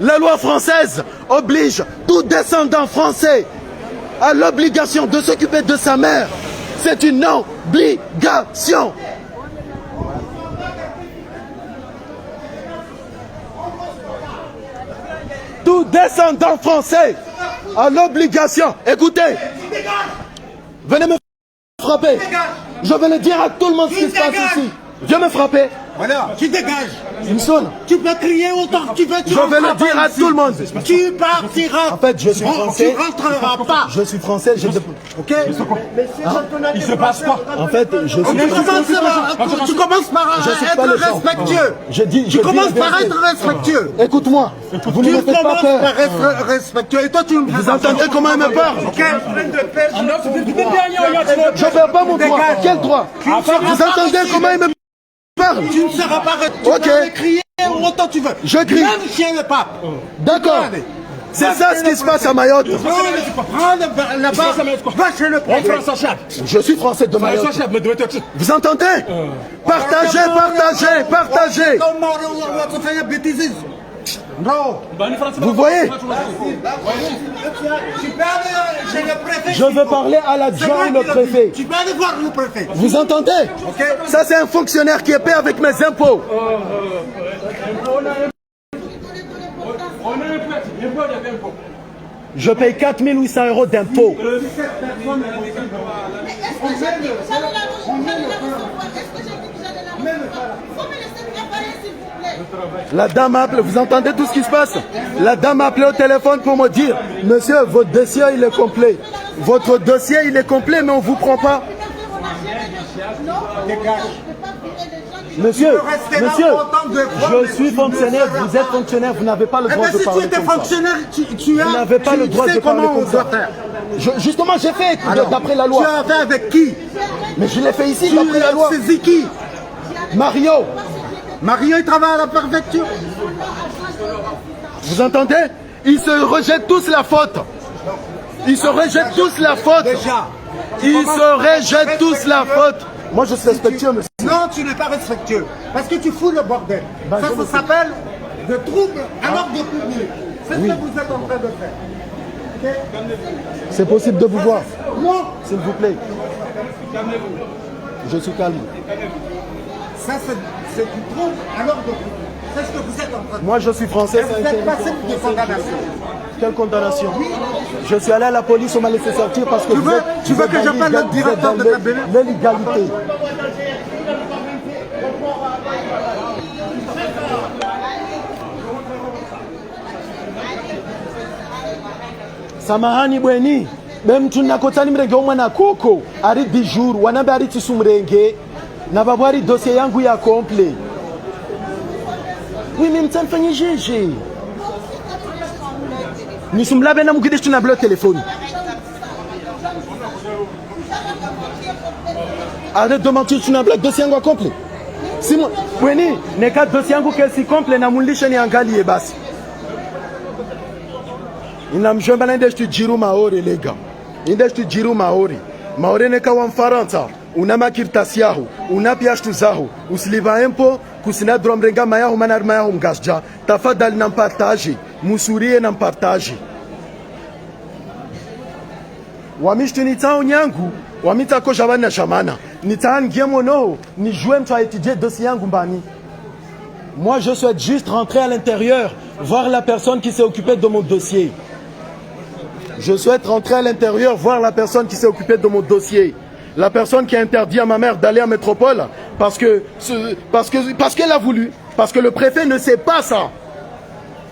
La loi française oblige tout descendant français à l'obligation de s'occuper de sa mère. C'est une obligation. Tout descendant français a l'obligation. Écoutez, venez me frapper. Je vais le dire à tout le monde ce qui se passe ici. Viens me frapper. Voilà, tu dégages. Il me sonne. Tu peux crier autant que tu veux. Je vais le dire à tout le monde. Tu partiras. En fait, je suis français. Tu rentreras pas. Je suis français. Ok. Il se passe quoi? En fait, je suis français. Tu commences par être respectueux. Tu commences par être respectueux. Écoute-moi. Vous ne me faites pas peur. Par être respectueux. Et toi, tu me Vous entendez comment il me parle? Je ne perds pas mon droit. Quel droit? Vous entendez comment il me parle? Tu ne seras pas respectueux. Ok. Tu peux crier autant tu veux. Je crie. Même chien le pape. D'accord. C'est ça ce qui se passe à Mayotte. Prends là-bas. Va chez le préfet. Je suis français de Mayotte. Vous entendez? Partagez, partagez, partagez. Non. Vous voyez? Je veux parler à l'adjoint ou le préfet. Tu peux aller voir le préfet. Vous entendez? Ça c'est un fonctionnaire qui est payé avec mes impôts. Je paye 4 800 € d'impôts. La dame a appelé, vous entendez tout ce qui se passe? La dame a appelé au téléphone pour me dire, monsieur, votre dossier il est complet. Votre dossier il est complet, mais on ne vous prend pas. Monsieur, je suis fonctionnaire, vous êtes fonctionnaire, vous n'avez pas le droit de parler comme ça. Si tu étais fonctionnaire, tu n'avez pas le droit de parler comme ça. Justement, j'ai fait d'après la loi. Tu as fait avec qui? Mais je l'ai fait ici d'après la loi. C'est qui? Mario. Mario, il travaille à la préfecture. Vous entendez? Ils se rejettent tous la faute. Ils se rejettent tous la faute. Ils se rejettent tous la faute. Moi, je suis respectueux, monsieur. Non, tu n'es pas respectueux. Parce que tu fous le bordel. Ça s'appelle de troubles à l'ordre public. C'est ce que vous êtes en train de faire. Okay? C'est possible de vous voir? Non. S'il vous plaît. Je suis calme. Ça, c'est du trouble à l'ordre public. C'est ce que vous êtes en train de faire. Moi, je suis français. Vous êtes passé de condamnation. Quelle condamnation? Je suis allé à la police, on m'a laissé sortir parce que tu veux que j'appelle le directeur de cabinet? L'illégalité. Samahani bweni, mtu nakotani mrenge omwana koko ari dijuru wanambe ari tisumrenge na babwari dossier yangu ya complet. Oui, mais mtanifanyie jeje. Nisumlabe na mukide tunablo téléphone. Arrête de mentir, tu n'as pas dossier yangu complet. Si moi, bweni, neka dossier yangu kesi complet na mulisha ni angalie basi. Inamjomba na indeshtu jiru maori lega. Indeshtu jiru maori. Maori neka wa mfaransa. Una makirtasi yahu. Una piashtu zahu. Usliva empo. Kusina dromrenga mayahu manar mayahu mgasja. Tafadhali na mpartaji. Musurie na mpartaji. Wamishtu nitao nyangu. Wamita ko jabani na shamana. Nitaan ngiemo no. Ni jouem tu as étudié dossier yangu mbani. Moi je souhaite juste rentrer à l'intérieur. Voir la personne qui s'est occupée de mon dossier. Je souhaite rentrer à l'intérieur, voir la personne qui s'est occupée de mon dossier. La personne qui a interdit à ma mère d'aller à Métropole parce qu'elle a voulu. Parce que le préfet ne sait pas ça.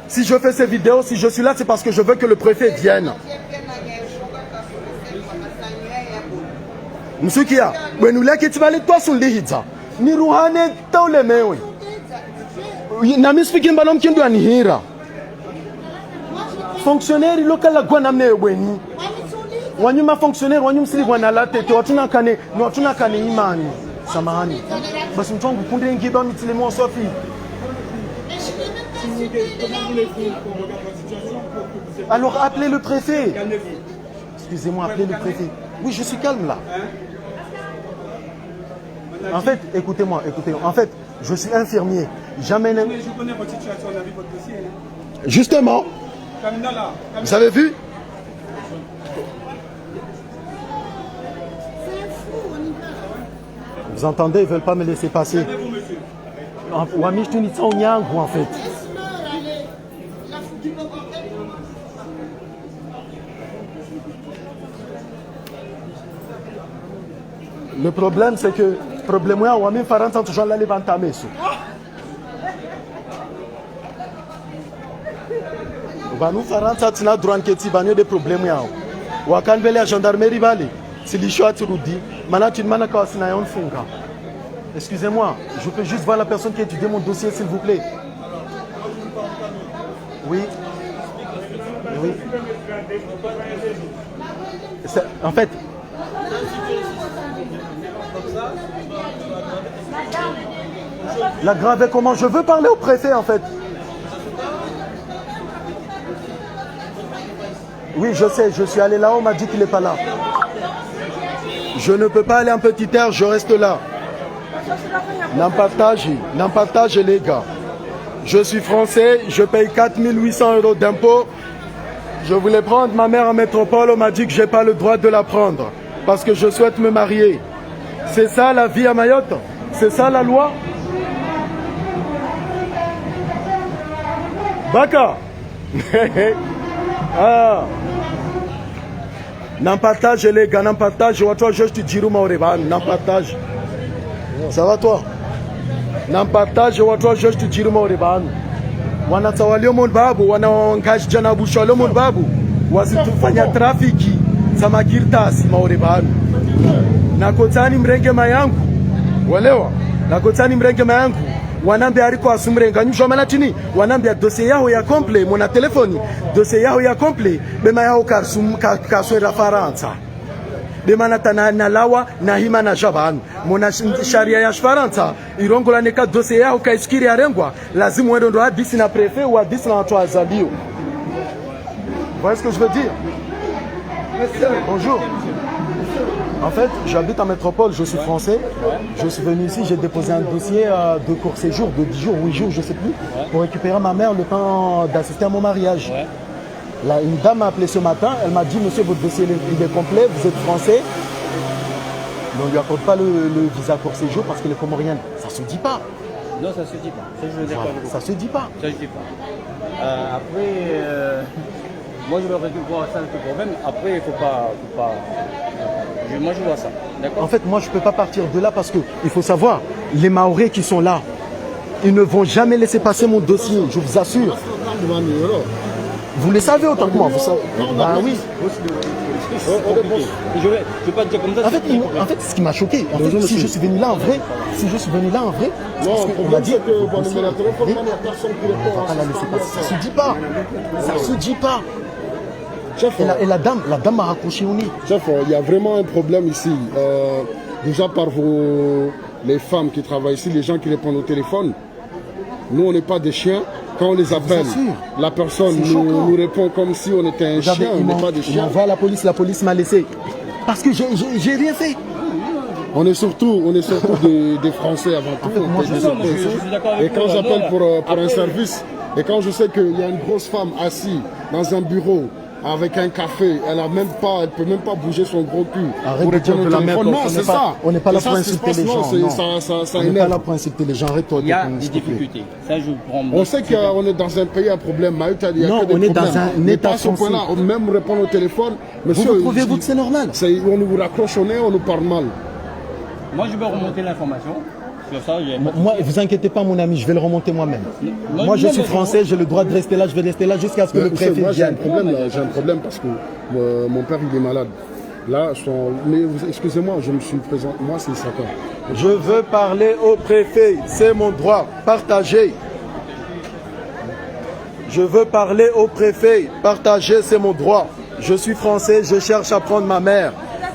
Si je fais ces vidéos, si je suis là, c'est parce que je veux que le préfet vienne. Monsieur Kia, nous l'avons dit, tu vas aller toi sur l'Ihidza. Ni Rouhane, t'as le mewe. Nami speaking balom qui doit nihira. Fonctionnaire local la guanamne weni. Wanyuma fonctionnaire, wanyum sili guanala tete, watuna kane imani. Samahani. Basi mtongu kunde ngiba mitilemo sofi. Alors appelez le préfet. Excusez-moi, appelez le préfet. Oui, je suis calme là. En fait, écoutez-moi. En fait, je suis infirmier. Jamais. Je connais votre situation, on a vu votre dossier. Justement. Vous avez vu? Vous entendez, ils ne veulent pas me laisser passer. En fait. Le problème, c'est que problème moi, on a mis 40 ans toujours là les bantamés. Bah nous 40 ans tu n'as droit que tu bannies des problèmes là. Ou quand la gendarmerie va aller, c'est les choix tu dis. Maintenant tu demandes quoi si n'a on funga. Excusez-moi, je peux juste voir la personne qui a étudié mon dossier s'il vous plaît. Oui. Oui. En fait. L'aggraver comment? Je veux parler au préfet en fait. Oui, je sais, je suis allé là-haut, on m'a dit qu'il n'est pas là. Je ne peux pas aller en petit air, je reste là. N'en partage les gars. Je suis français, je paye 4 800 € d'impôts. Je voulais prendre ma mère en métropole, on m'a dit que je n'ai pas le droit de la prendre. Parce que je souhaite me marier. C'est ça la vie à Mayotte? C'est ça la loi? Baka. Ah. N'en partage les gars, n'en partage. Toi, je te dis, n'en partage. Ça va toi? N'en partage, toi, je te dis, wanatawalio mon babu, wanaongaji jana bushalo mon babu. Wasitufanya trafiki. Samakirtasi maorebanu. Nakotani mrenge mayangu. Walewa. Nakotani mrenge mayangu. Wanambia aliko asumrenga nyusho malatini. Wanambia dossier yao ya komple. Mona telefoni. Dossier yao ya komple. Bema yao kaswera faransa. Bema na lawa na hima na jabanu. Mona sharia ya faransa. Irongola neka dossier yao kaiskiri ya rengwa. Lazimu wendo ndo hadisi na prefe ou hadisi na watu azalio. Vous voyez ce que je veux dire? Bonjour. En fait, j'habite en métropole, je suis français. Je suis venu ici, j'ai déposé un dossier de court séjour, de 10 jours, 8 jours, je ne sais plus, pour récupérer ma mère le temps d'assister à mon mariage. Là, une dame m'a appelé ce matin, elle m'a dit, monsieur, votre dossier il est complet, vous êtes français. Mais on ne lui accorde pas le visa court séjour parce qu'elle est comorienne. Ça ne se dit pas. Non, ça ne se dit pas. Ça, je veux dire pas. Ça ne se dit pas. Ça, je ne dis pas. Après, moi, je vais récupérer ça, le problème. Après, il ne faut pas... Moi, je vois ça. En fait, moi, je ne peux pas partir de là parce qu'il faut savoir, les Mahorais qui sont là, ils ne vont jamais laisser passer mon dossier, je vous assure. Vous le savez autant que moi, vous savez. Bah oui. Je vais pas te dire comme ça. En fait, ce qui m'a choqué, en fait, si je suis venu là en vrai, on m'a dit que on ne va pas la laisser passer. Ça se dit pas. Ça se dit pas. Chef, et la dame m'a raccroché au nez. Chef, il y a vraiment un problème ici. Déjà par les femmes qui travaillent ici, les gens qui répondent au téléphone. Nous, on n'est pas des chiens. Quand on les appelle, la personne nous répond comme si on était un chien, on n'est pas des chiens. On va à la police m'a laissé. Parce que j'ai rien fait. On est surtout des Français avant tout. En fait, et quand j'appelle pour un service, et quand je sais qu'il y a une grosse femme assise dans un bureau, avec un café, elle peut même pas bouger son gros cul. Arrête de dire de la merde. Non, c'est ça. On n'est pas là pour insulter les gens. Ça On n'est pas énerve. là pour insulter les gens. Arrête-toi. Il y a des difficultés. Ça, je prends. On sait qu'on est dans un pays à problème. Il y a Non, que des on est dans problèmes. un Mais état pas à ce point-là. foncier. Même répondre au téléphone. Monsieur, Vous trouvez-vous que c'est normal? on nous raccroche au nez, on nous parle mal. Moi, je vais remonter l'information. Sur ça, Moi, vous inquiétez pas, mon ami, je vais le remonter moi-même. Moi, je suis français, j'ai le droit de rester là, je vais rester là jusqu'à ce que le Monsieur, préfet moi, j'ai un vienne. problème là. J'ai un problème parce que mon père, il est malade. Là, mais excusez-moi, je me suis présenté. Moi, c'est ça. Je veux parler au préfet, c'est mon droit, partagé. Je veux parler au préfet, partagé, c'est mon droit. Je suis français, je cherche à prendre ma mère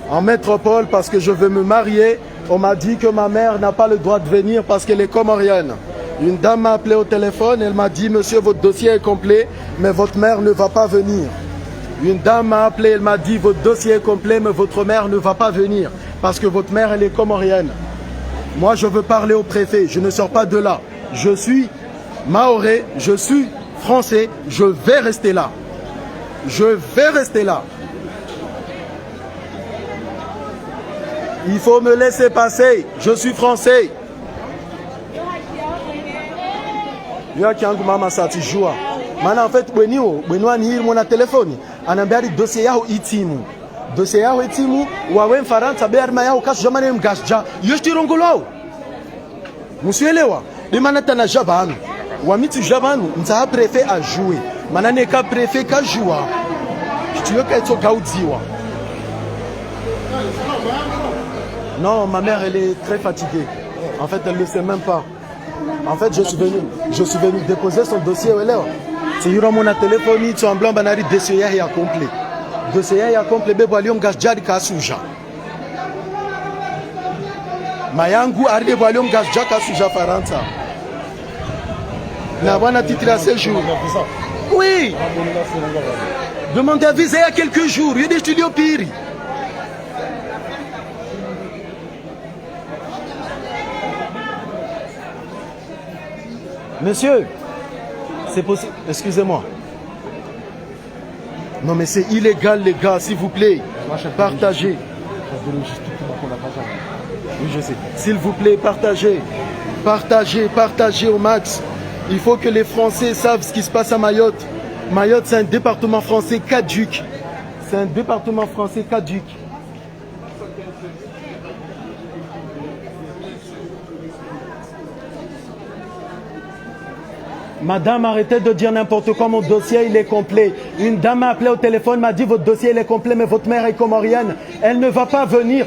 en métropole parce que je veux me marier. On m'a dit que ma mère n'a pas le droit de venir parce qu'elle est comorienne. Une dame m'a appelé au téléphone, elle m'a dit « Monsieur, votre dossier est complet, mais votre mère ne va pas venir. » Une dame m'a appelé, elle m'a dit « Votre dossier est complet, mais votre mère ne va pas venir parce que votre mère, elle est comorienne. » Moi, je veux parler au préfet, je ne sors pas de là. Je suis mahorais, je suis français, je vais rester là. Je vais rester là. Il faut me laisser passer. Je suis français. Yo qui angu mama sati joa. Mana en fait benio ni mon téléphone. Anambia dossier yao itimu. Dossier yao itimu wawe mfaransa berma yao kasu jamani mgasja. Yoshti rongolo. Musielewa. Limana tana jabanu. Wamiti jabanu nta préfet a jouer. Mana ne ka préfet ka joua. Tu veux qu'elle soit gaudiwa. Non, ma mère, elle est très fatiguée. En fait, elle ne le sait même pas. En fait, je suis venu déposer son dossier. C'est Yura mon téléphone, tu en blanc, banari, dossier est complet. Dossier est complet, bébé, alium gasjari kasuja. Mayangu, arrive, alium gasjari kasuja faransa. N'a pas titre à ce jour. Oui. Demandez à viser il y a quelques jours. Il y a des studios pires. Monsieur, c'est possible. Excusez-moi. Non mais c'est illégal les gars, s'il vous plaît. Partagez. Oui, je sais. S'il vous plaît, partagez. Partagez, partagez au max. Il faut que les Français savent ce qui se passe à Mayotte. Mayotte, c'est un département français caduc. C'est un département français caduc. Madame, arrêtez de dire n'importe quoi, mon dossier il est complet. Une dame m'a appelé au téléphone, m'a dit votre dossier il est complet, mais votre mère est comorienne. Elle ne va pas venir.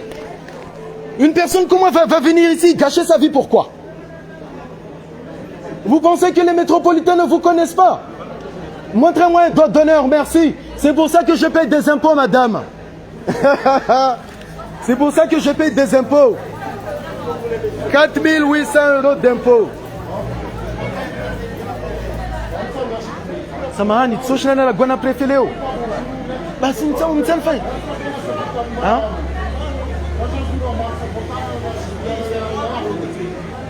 Une personne comment va venir ici, gâcher sa vie, pourquoi? Vous pensez que les métropolitains ne vous connaissent pas? Montrez-moi un doigt d'honneur, merci. C'est pour ça que je paye des impôts, madame. C'est pour ça que je paye des impôts. 4 800 € d'impôts. Samahani, tsoshina na gwana prefe leo. Basi mtsanifanya. Hein?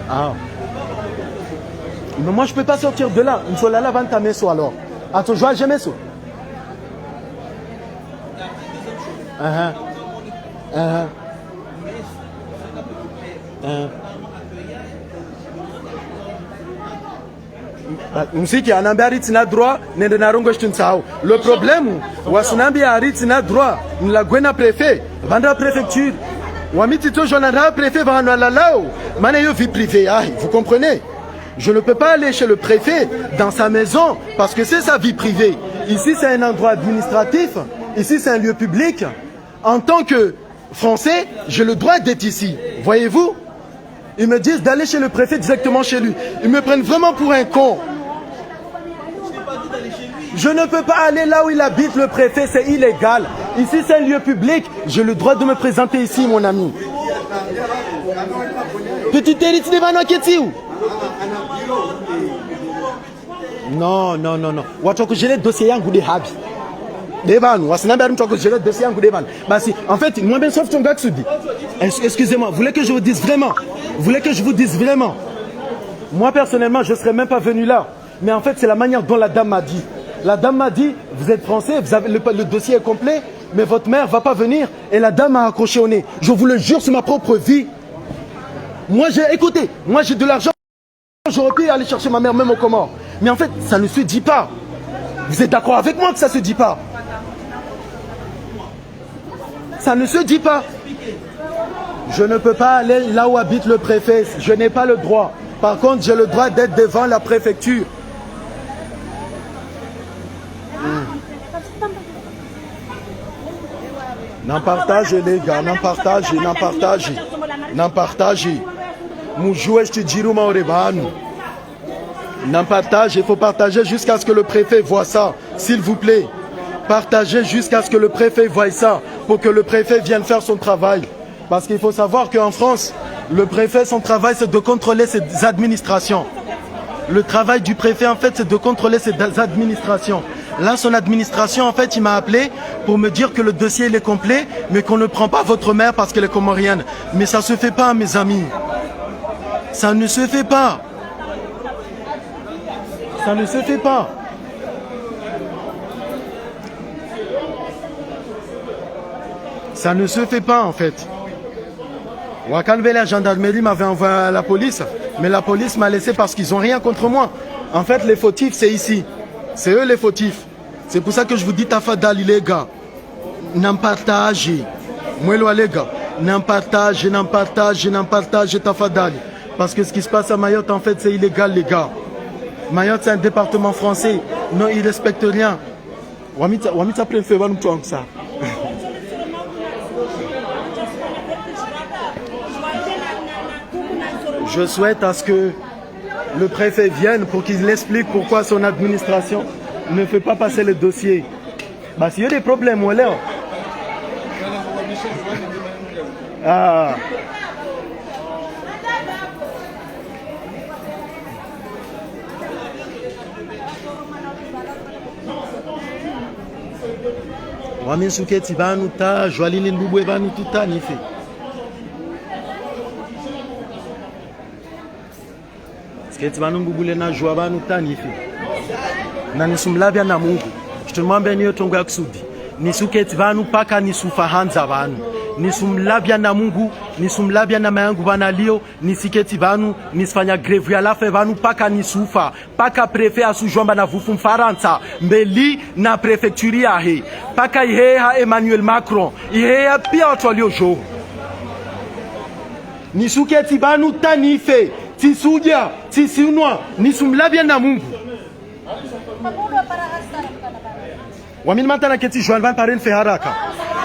Ah. Mais moi je peux pas sortir de là. Il faut là avant ta maison alors. Attends, je vois jamais ça. Msiki anambia ritina droit nende narongo shtunsao. Le problème wasinambia ritina droit la gwena préfet banda préfecture wamiti to jonara préfet bana lalao mané yo vie privée vous comprenez? Je ne peux pas aller chez le préfet dans sa maison parce que c'est sa vie privée. Ici c'est un endroit administratif, ici c'est un lieu public. En tant que Français, j'ai le droit d'être ici. Voyez-vous? Ils me disent d'aller chez le préfet directement chez lui. Ils me prennent vraiment pour un con. Je ne peux pas aller là où il habite le préfet, c'est illégal. Ici c'est un lieu public, j'ai le droit de me présenter ici mon ami. Petit héritier de Vanoaketiou. Non. Wachoko gele dossier yangu de habi. Devanu, wasinambia mtoko gele dossier yangu devanu. Basi, en fait, moi ben sauf ton gars Tsudi. Excusez-moi, vous voulez que je vous dise vraiment? Vous voulez que je vous dise vraiment? Moi personnellement, je serais même pas venu là. Mais en fait, c'est la manière dont la dame m'a dit. La dame m'a dit, vous êtes français, vous avez, le dossier est complet, mais votre mère va pas venir. Et la dame m'a accroché au nez. Je vous le jure sur ma propre vie. Moi, écoutez, moi j'ai de l'argent. J'aurais pu aller chercher ma mère même au Comores. Mais en fait, ça ne se dit pas. Vous êtes d'accord avec moi que ça ne se dit pas? Ça ne se dit pas. Je ne peux pas aller là où habite le préfet. Je n'ai pas le droit. Par contre, j'ai le droit d'être devant la préfecture. N'en partagez les gars, n'en partagez, n'en partagez. N'en partagez. Moujoué, je te dis, n'en partagez, il faut partager jusqu'à ce que le préfet voit ça, s'il vous plaît. Partagez jusqu'à ce que le préfet voie ça, pour que le préfet vienne faire son travail. Parce qu'il faut savoir qu'en France, le préfet, son travail, c'est de contrôler ses administrations. Le travail du préfet, en fait, c'est de contrôler ses administrations. Là, son administration, en fait, il m'a appelé pour me dire que le dossier il est complet, mais qu'on ne prend pas votre mère parce qu'elle est comorienne. Mais ça ne se fait pas, mes amis. Ça ne se fait pas. Ça ne se fait pas. Ça ne se fait pas, en fait. Wakanve, la gendarmerie m'avait envoyé à la police, mais la police m'a laissé parce qu'ils n'ont rien contre moi. En fait, les fautifs, c'est ici. C'est eux les fautifs. C'est pour ça que je vous dis, tafadali, les gars. N'en partagez. Moi, les gars. N'en partagez, n'en partagez, n'en partagez, tafadali. Parce que ce qui se passe à Mayotte, en fait, c'est illégal, les gars. Mayotte, c'est un département français. Non, ils ne respectent rien. Wamita plein fait ça. Je souhaite à ce que le préfet vienne pour qu'il explique pourquoi son administration ne fait pas passer le dossier. Bah, s'il y a des problèmes, là. Ah. Wami suketi banu ta jwalini mbubwe banu tuta nife. Sketi banu mbubule na jwa banu ta nife. Na nisumlabya na Mungu. Chitumwambia niyo tongo ya kusudi. Nisuketi banu paka nisufahanza banu. Nisumlabya na Mungu, nisumlabya na mayangu bana lio, nisiketi banu, nisfanya greve ya lafe banu paka nisufa, paka prefe asujomba na vufu mfaransa, mbeli na prefecture ya he, paka iheha Emmanuel Macron, iheha pia watu walio jo. Nisuketi banu tanife, tisuja, tisiunwa, nisumlabya na Mungu. Wamini mantana keti joan ban paren fe haraka.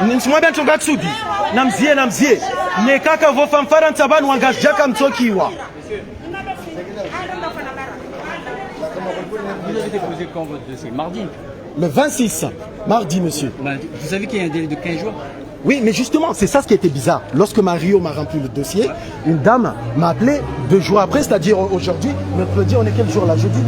Nisumwambia ntonga kusudi. Namzie. Nekaka vofa mfaransa banu wangajaka mtokiwa. Vous avez déposé quand votre dossier? Mardi? Le 26, mardi, monsieur. Vous savez qu'il y a un délai de 15 jours? Oui, mais justement, c'est ça ce qui était bizarre. Lorsque Mario m'a rempli le dossier, une dame m'a appelé 2 jours après, c'est-à-dire aujourd'hui, mercredi, on est quel jour là? Jeudi?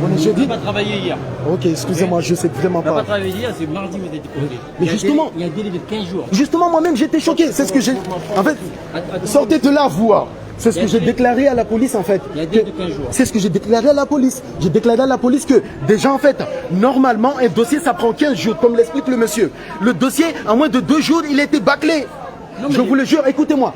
On est jeudi? On n'a pas travaillé hier. Ok, excusez-moi, je sais vraiment pas. On n'a pas travaillé hier, c'est mardi que vous avez déposé. Mais justement, il y a un délai de 15 jours. Justement, moi-même, j'étais choqué. C'est ce que j'ai... En fait, sortez de là, vous. C'est ce que j'ai déclaré à la police, en fait. Il y a des de 15 jours. C'est ce que j'ai déclaré à la police. J'ai déclaré à la police que, déjà, en fait, normalement, un dossier, ça prend 15 jours, comme l'explique le monsieur. Le dossier, en moins de 2 jours, il a été bâclé. Non, je vous le jure, écoutez-moi.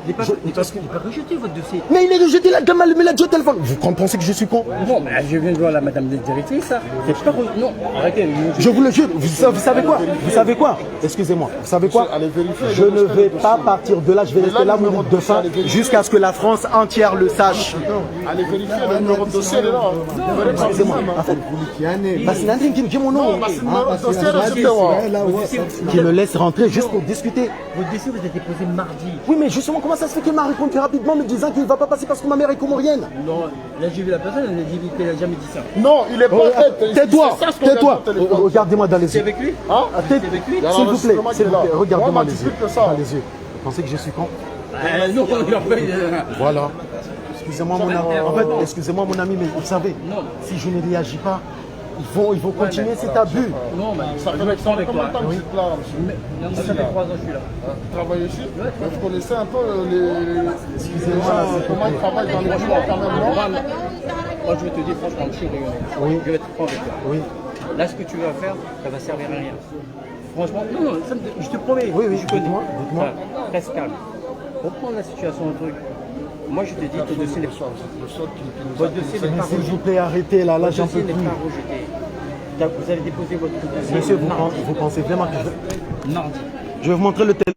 Parce qu'il n'est pas rejeté, votre dossier. Mais il est rejeté, la dame me l'a dit au téléphone. Vous pensez que je suis con? Bon, mais je viens de voir la madame la directrice, ça. C'est pas... Non, arrêtez. Je vous le jure, vous savez quoi? Vous savez quoi? Excusez-moi, vous savez quoi? Je ne vais pas partir de là, je vais rester là, minute de fin, jusqu'à ce que la France entière le sache. Allez vérifier le numéro de dossier, là. Excusez-moi. Qui me laisse rentrer juste pour discuter. Votre dossier, vous avez déposé mardi. Oui, mais justement, comment ça se fait qu'il m'a répondu rapidement me disant qu'il ne va pas passer parce que ma mère est comorienne? Non, là j'ai vu la personne, elle a dit qu'elle n'a jamais dit ça. Non, il est pas fait. Tais-toi, tais-toi. Regardez-moi dans les C'est yeux. avec lui? Hein? S'il vous plaît, regardez-moi les yeux. Dans les yeux. Vous pensez que je suis con? Non, Voilà. Excusez-moi mon ami. En fait, excusez-moi mon ami, mais vous savez, si je ne réagis pas, ils vont continuer cet abus. Non, mais Ça fait combien de temps que vous êtes là, monsieur? ça fait 3 ans que je suis là. Vous travaillez ici? Vous connaissez un peu les... Excusez-moi. Comment ils travaillent dans les bâtiments quand même, non? Moi, je vais te dire franchement, je suis rayonné. Oui. Je vais être franc avec toi. Oui. Là, ce que tu vas faire, ça va servir à rien. Franchement, non, je te promets. Oui, je connais. dites-moi. Reste calme. Reprends la situation du truc. Moi, je te dis, ton dossier n'est pas votre dossier n'est pas S'il vous rejeté. plaît, arrêtez là, Votre j'en peux dossier n'est plus. pas rejeté. Vous allez déposer votre dossier. Monsieur, vous pensez vraiment que Non. je vais vous montrer le téléphone.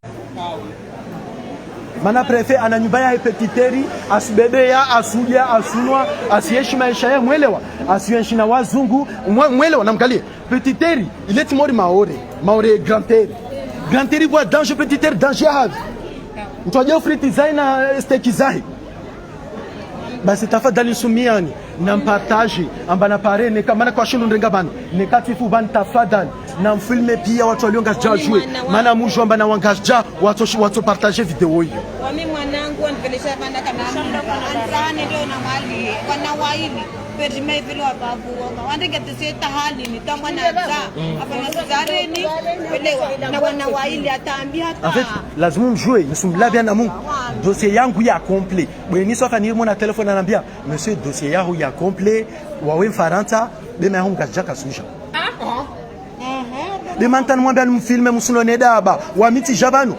Mana préfet ananyubaya hepetiteri asibebea asuja asunwa asieshi maisha ya mwelewa asiyeshi na wazungu mwelewa namkalie petiteri il est mort maore granteri kwa danger petiteri danger havi mtwaje friti zaina steki zai basi tafadhali sumiani na mpartaji ambana pare ne kama kwa shindu ndenga bana ne katifu ban tafadhali na mfilme pia watu waliongaja jue maana mujo ambana wangaja watu partager video hiyo wami mwanangu anivelesha bana kana anzane ndio na mali wana waili perime vile wabavu wandike tiseta hali ni tamwa na za hapa nasizareni elewa na wana waili ataambia en fait lazima mjue msumlabia na Mungu dossier yangu ya complet bweni sofa ni mwana telefone anambia monsieur dossier yangu ya complet wawe mfaranta bema yangu ngajaka suja de mantan mwambia mfilme musulone daba wamiti jabanu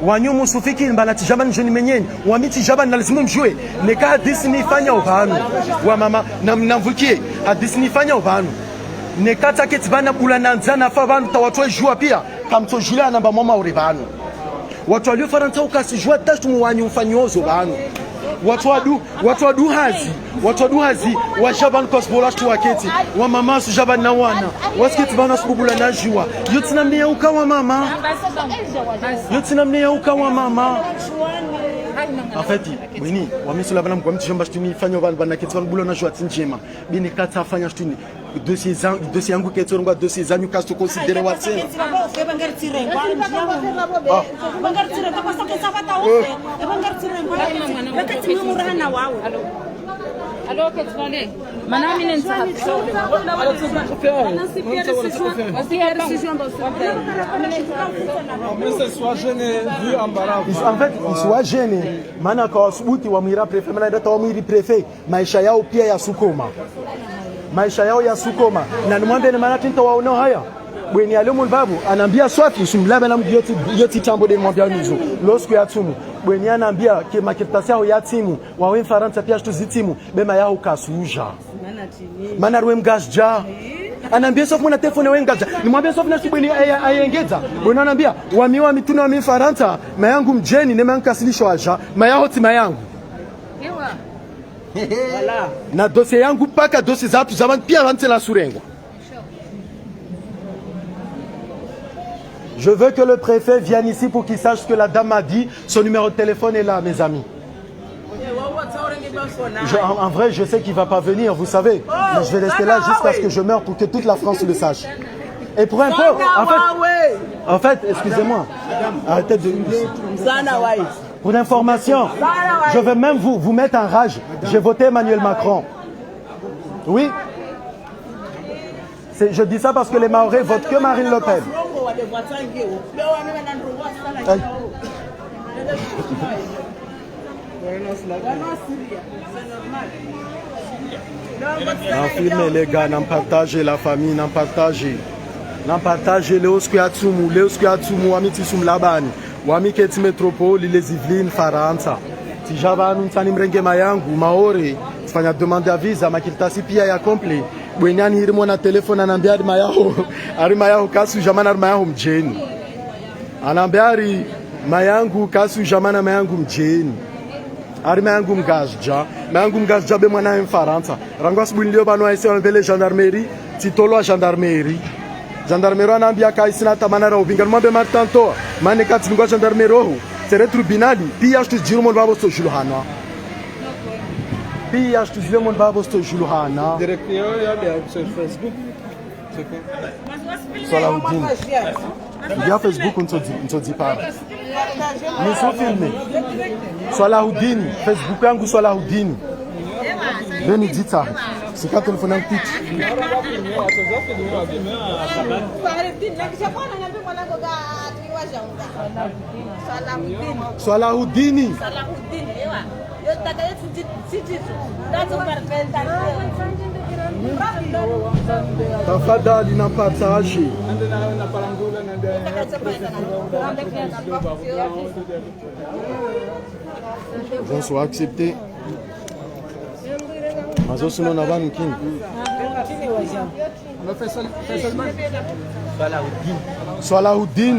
wanyu musufiki mbalati jabanu jeni menyeni wamiti jabanu lazima mjue neka hadisi nifanya ubanu wa mama namvukie hadisi nifanya ubanu nekata ketibana bulananzana fa banu tawatwe jua pia kamtojula namba mama uribanu watu walio faranta ukasijua tatu wanyu mfanyozo banu watu adu hazi wa jaban kosbola tu waketi wa mama su jaban na wana wasketi bana subula na jua yotina mnia uka wa mama en fait bweni wamesula bana mkwamti jamba stuni fanyo bana keti bana na jua tinjema bini kata fanya stuni dossier yangu ketorongwa dossier zanyu kasto considere watse Alors que tu vas aller. Madame, il est en fait isiwa gene maana kwa subuti wa mwira prefe maana data wa mwiri prefe maisha yao pia ya sukoma na nimwambie ni maana tinta waona haya bweni alimu babu anaambia swafi usumlabe na yoti tambo de mwambia nizo losku ya tumu bweni anaambia ke makitasi yao ya timu wawe Faransa pia shtu zitimu bema yao kasuja maana ruwe mgajja anaambia sofu mwana telefone wengaja nimwambia sofu na sibweni ayengeza bweni anaambia wamiwa mituna wa Faransa mayangu mjeni ne mayankasilisho aja mayahoti mayangu na dossier yangu paka dossier zatu zaman pia vante la surengo. Je veux que le préfet vienne ici pour qu'il sache ce que la dame m'a dit. Son numéro de téléphone est là, mes amis. En vrai, je sais qu'il ne va pas venir, vous savez. Mais je vais rester là jusqu'à ce que je meure pour que toute la France le sache. Et pour un peu, en fait, excusez-moi. Arrêtez de... Pour l'information, je vais même vous mettre en rage. J'ai voté Emmanuel Macron. Oui. Je dis ça parce que les Mahorais votent que Marine Le Pen. Filmez les gars, n'en partagez la famille, n'en partagez. N'en partagez les Oskuatsumu, Wamiti Sumlabani, Wamiketi Métropole, les Yvelines, Faransa. Si Javanu Ntani Mrenge Mayangu, Maore, fanya demande à visa, makiltasi pia ya complet. Bwenyani hiri mwana telefone anambia ari mayaho kasu jamana ari mayaho mjeni. Anambia ari mayangu kasu jamana mayangu mjeni. Ari mayangu mgazja be mwana Mfaransa. Rangwa sibu nilio bano aise wanvele gendarmerie, titolo wa gendarmerie. Gendarmerie anambia kaisina tamana ra ubinga mwambe martanto. Mane kati ngwa gendarmerie roho. Tere tribunali, pia shtu jiru mon babo sto juluhana. Pia shtu jiru mon babo sto juluhana. Directeur sur Facebook. Salahuddin. Il y a Facebook, on ne dit pas. Nous sommes filmés. Salahuddin, Facebook yangu Salahuddin. Veni dites ça. C'est quand téléphone en pitch. Salahuddin. Tafadhali nampata Haji. Ils sont acceptés. Mazo sinon on a pas king. Salahuddin.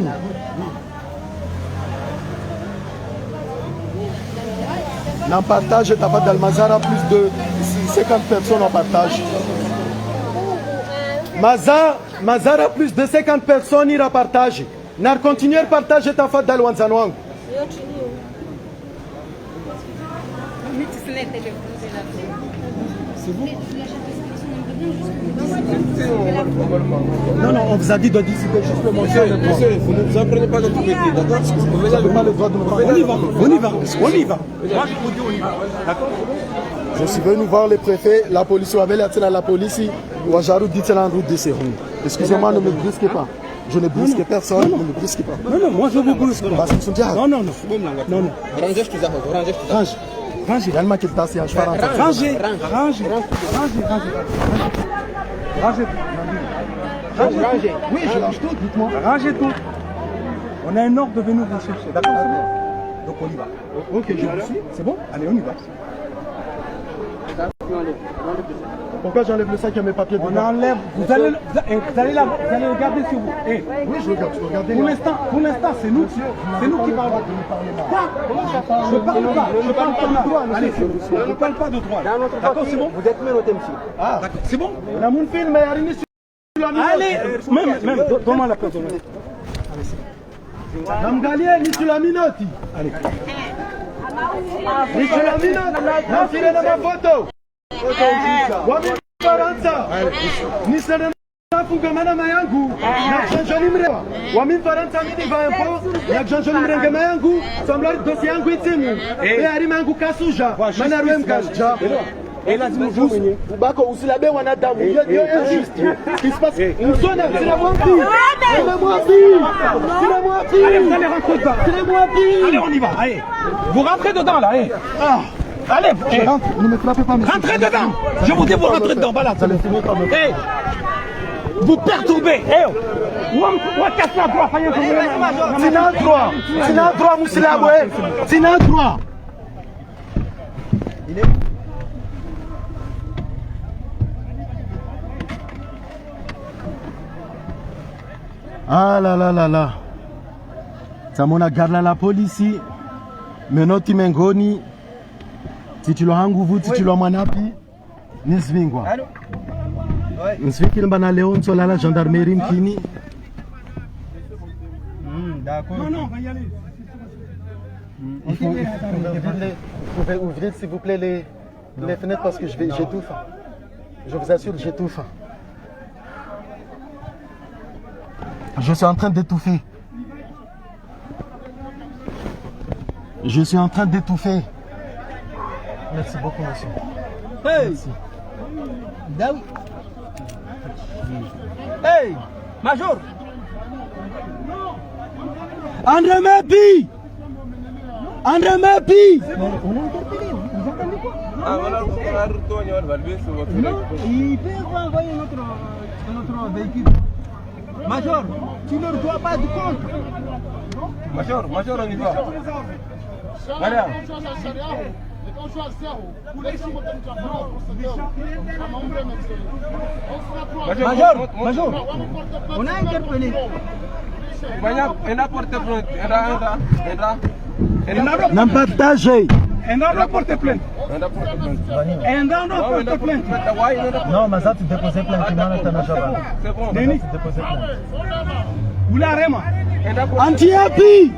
N'en partage Tafadhali Mazara plus de 50 personnes en partage. Mazara plus de 50 personnes ira partage. Nar continuer partage Tafadhali Wanzanwangu. C'est vous? Non, on vous a dit de décider juste le monsieur, vous ne nous apprenez pas notre métier, d'accord? Vous n'avez pas le droit de me parler. On y va. Moi, je vous dis on y va, d'accord? Je suis venu voir le préfet, la police, la police, Ouajarou dit en route de Séhoun. Excusez-moi, ne me brusquez pas. Je ne brusque personne, ne me brusquez pas. Non, moi je vous brusque. Non. Rangez, réellement qu'il tasse, je vais rentrer. Rangez. Oui, je lâche tout, dites-moi. Rangez tout. On a un ordre de venir vous chercher, d'accord? Donc on y va. Ok, je vous suis. C'est bon? Allez, on y va. Pourquoi j'enlève le sac et mes papiers? On enlève. Vous allez le garder sur vous. Oui, je le garde. Pour l'instant, c'est nous qui parlons. Je parle pas de droit. Allez, je parle pas de droit. D'accord, c'est bon? Vous êtes menotté, monsieur. Ah, d'accord. C'est bon? On a mon film, mais Arini sur la minute. Allez, même, donne-moi la personne. Namgalia, ni sur la minute. Allez. Ni sur la minute. N'enfilez dans ma photo. Wami Faransa ni sana nafunga mana mayangu na janjani mrewa Wami Faransa mimi vampo na janjani mrenga mayangu samlari dosi yangu itimu ari mangu kasuja mana rwem kasja lazima ujue bako usilabe wanadamu yo injuste qui se passe mzona c'est moi allez vous allez rentrer dedans allez on y va allez vous rentrez dedans là allez, ne me frappez pas, monsieur. Rentrez dedans. Je vous dis, vous rentrez dedans. Voilà. Vous perturbez. C'est un droit, Moussila. C'est un droit. Ah là. Ça m'a gardé la police. Maintenant, tu m'engoni. Titulo hangu vu titulo manapi nisvingwa nsvikile mbana leo nsola la gendarmerie mkini d'accord non on va y aller vous pouvez ouvrir s'il vous plaît les fenêtres parce que j'étouffe, je vous assure j'étouffe, je suis en train d'étouffer, Merci beaucoup, monsieur. Hey! Merci. Hey! Major! André Mepi! On est interpellé. Vous entendez quoi? Non, il peut envoyer notre véhicule. Major, tu ne reçois pas du compte. Major, on y va. Madame. Major, on a interpellé. N'en partagez. On a porté plainte. Non, mais ça tu déposes plainte. C'est bon. Denis, dépose plainte. Vous l'avez moi. Anti-Happy.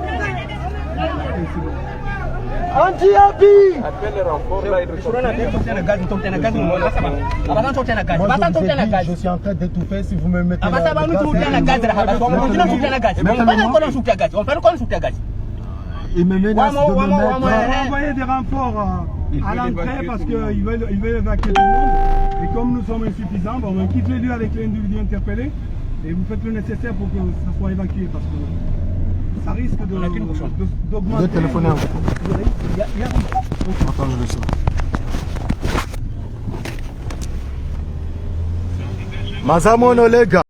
Je suis en train d'étouffer si vous me mettez il me menace de me mettre... On va envoyer des renforts à l'entrée parce qu'ils veulent évacuer tout le monde. Et comme nous sommes insuffisants, on quitte les lieux avec l'individu interpellé et vous faites le nécessaire pour que ça soit évacué parce que ça risque d'augmenter... De téléphoner à vous. Attends, je le sors. Mazamono les gars.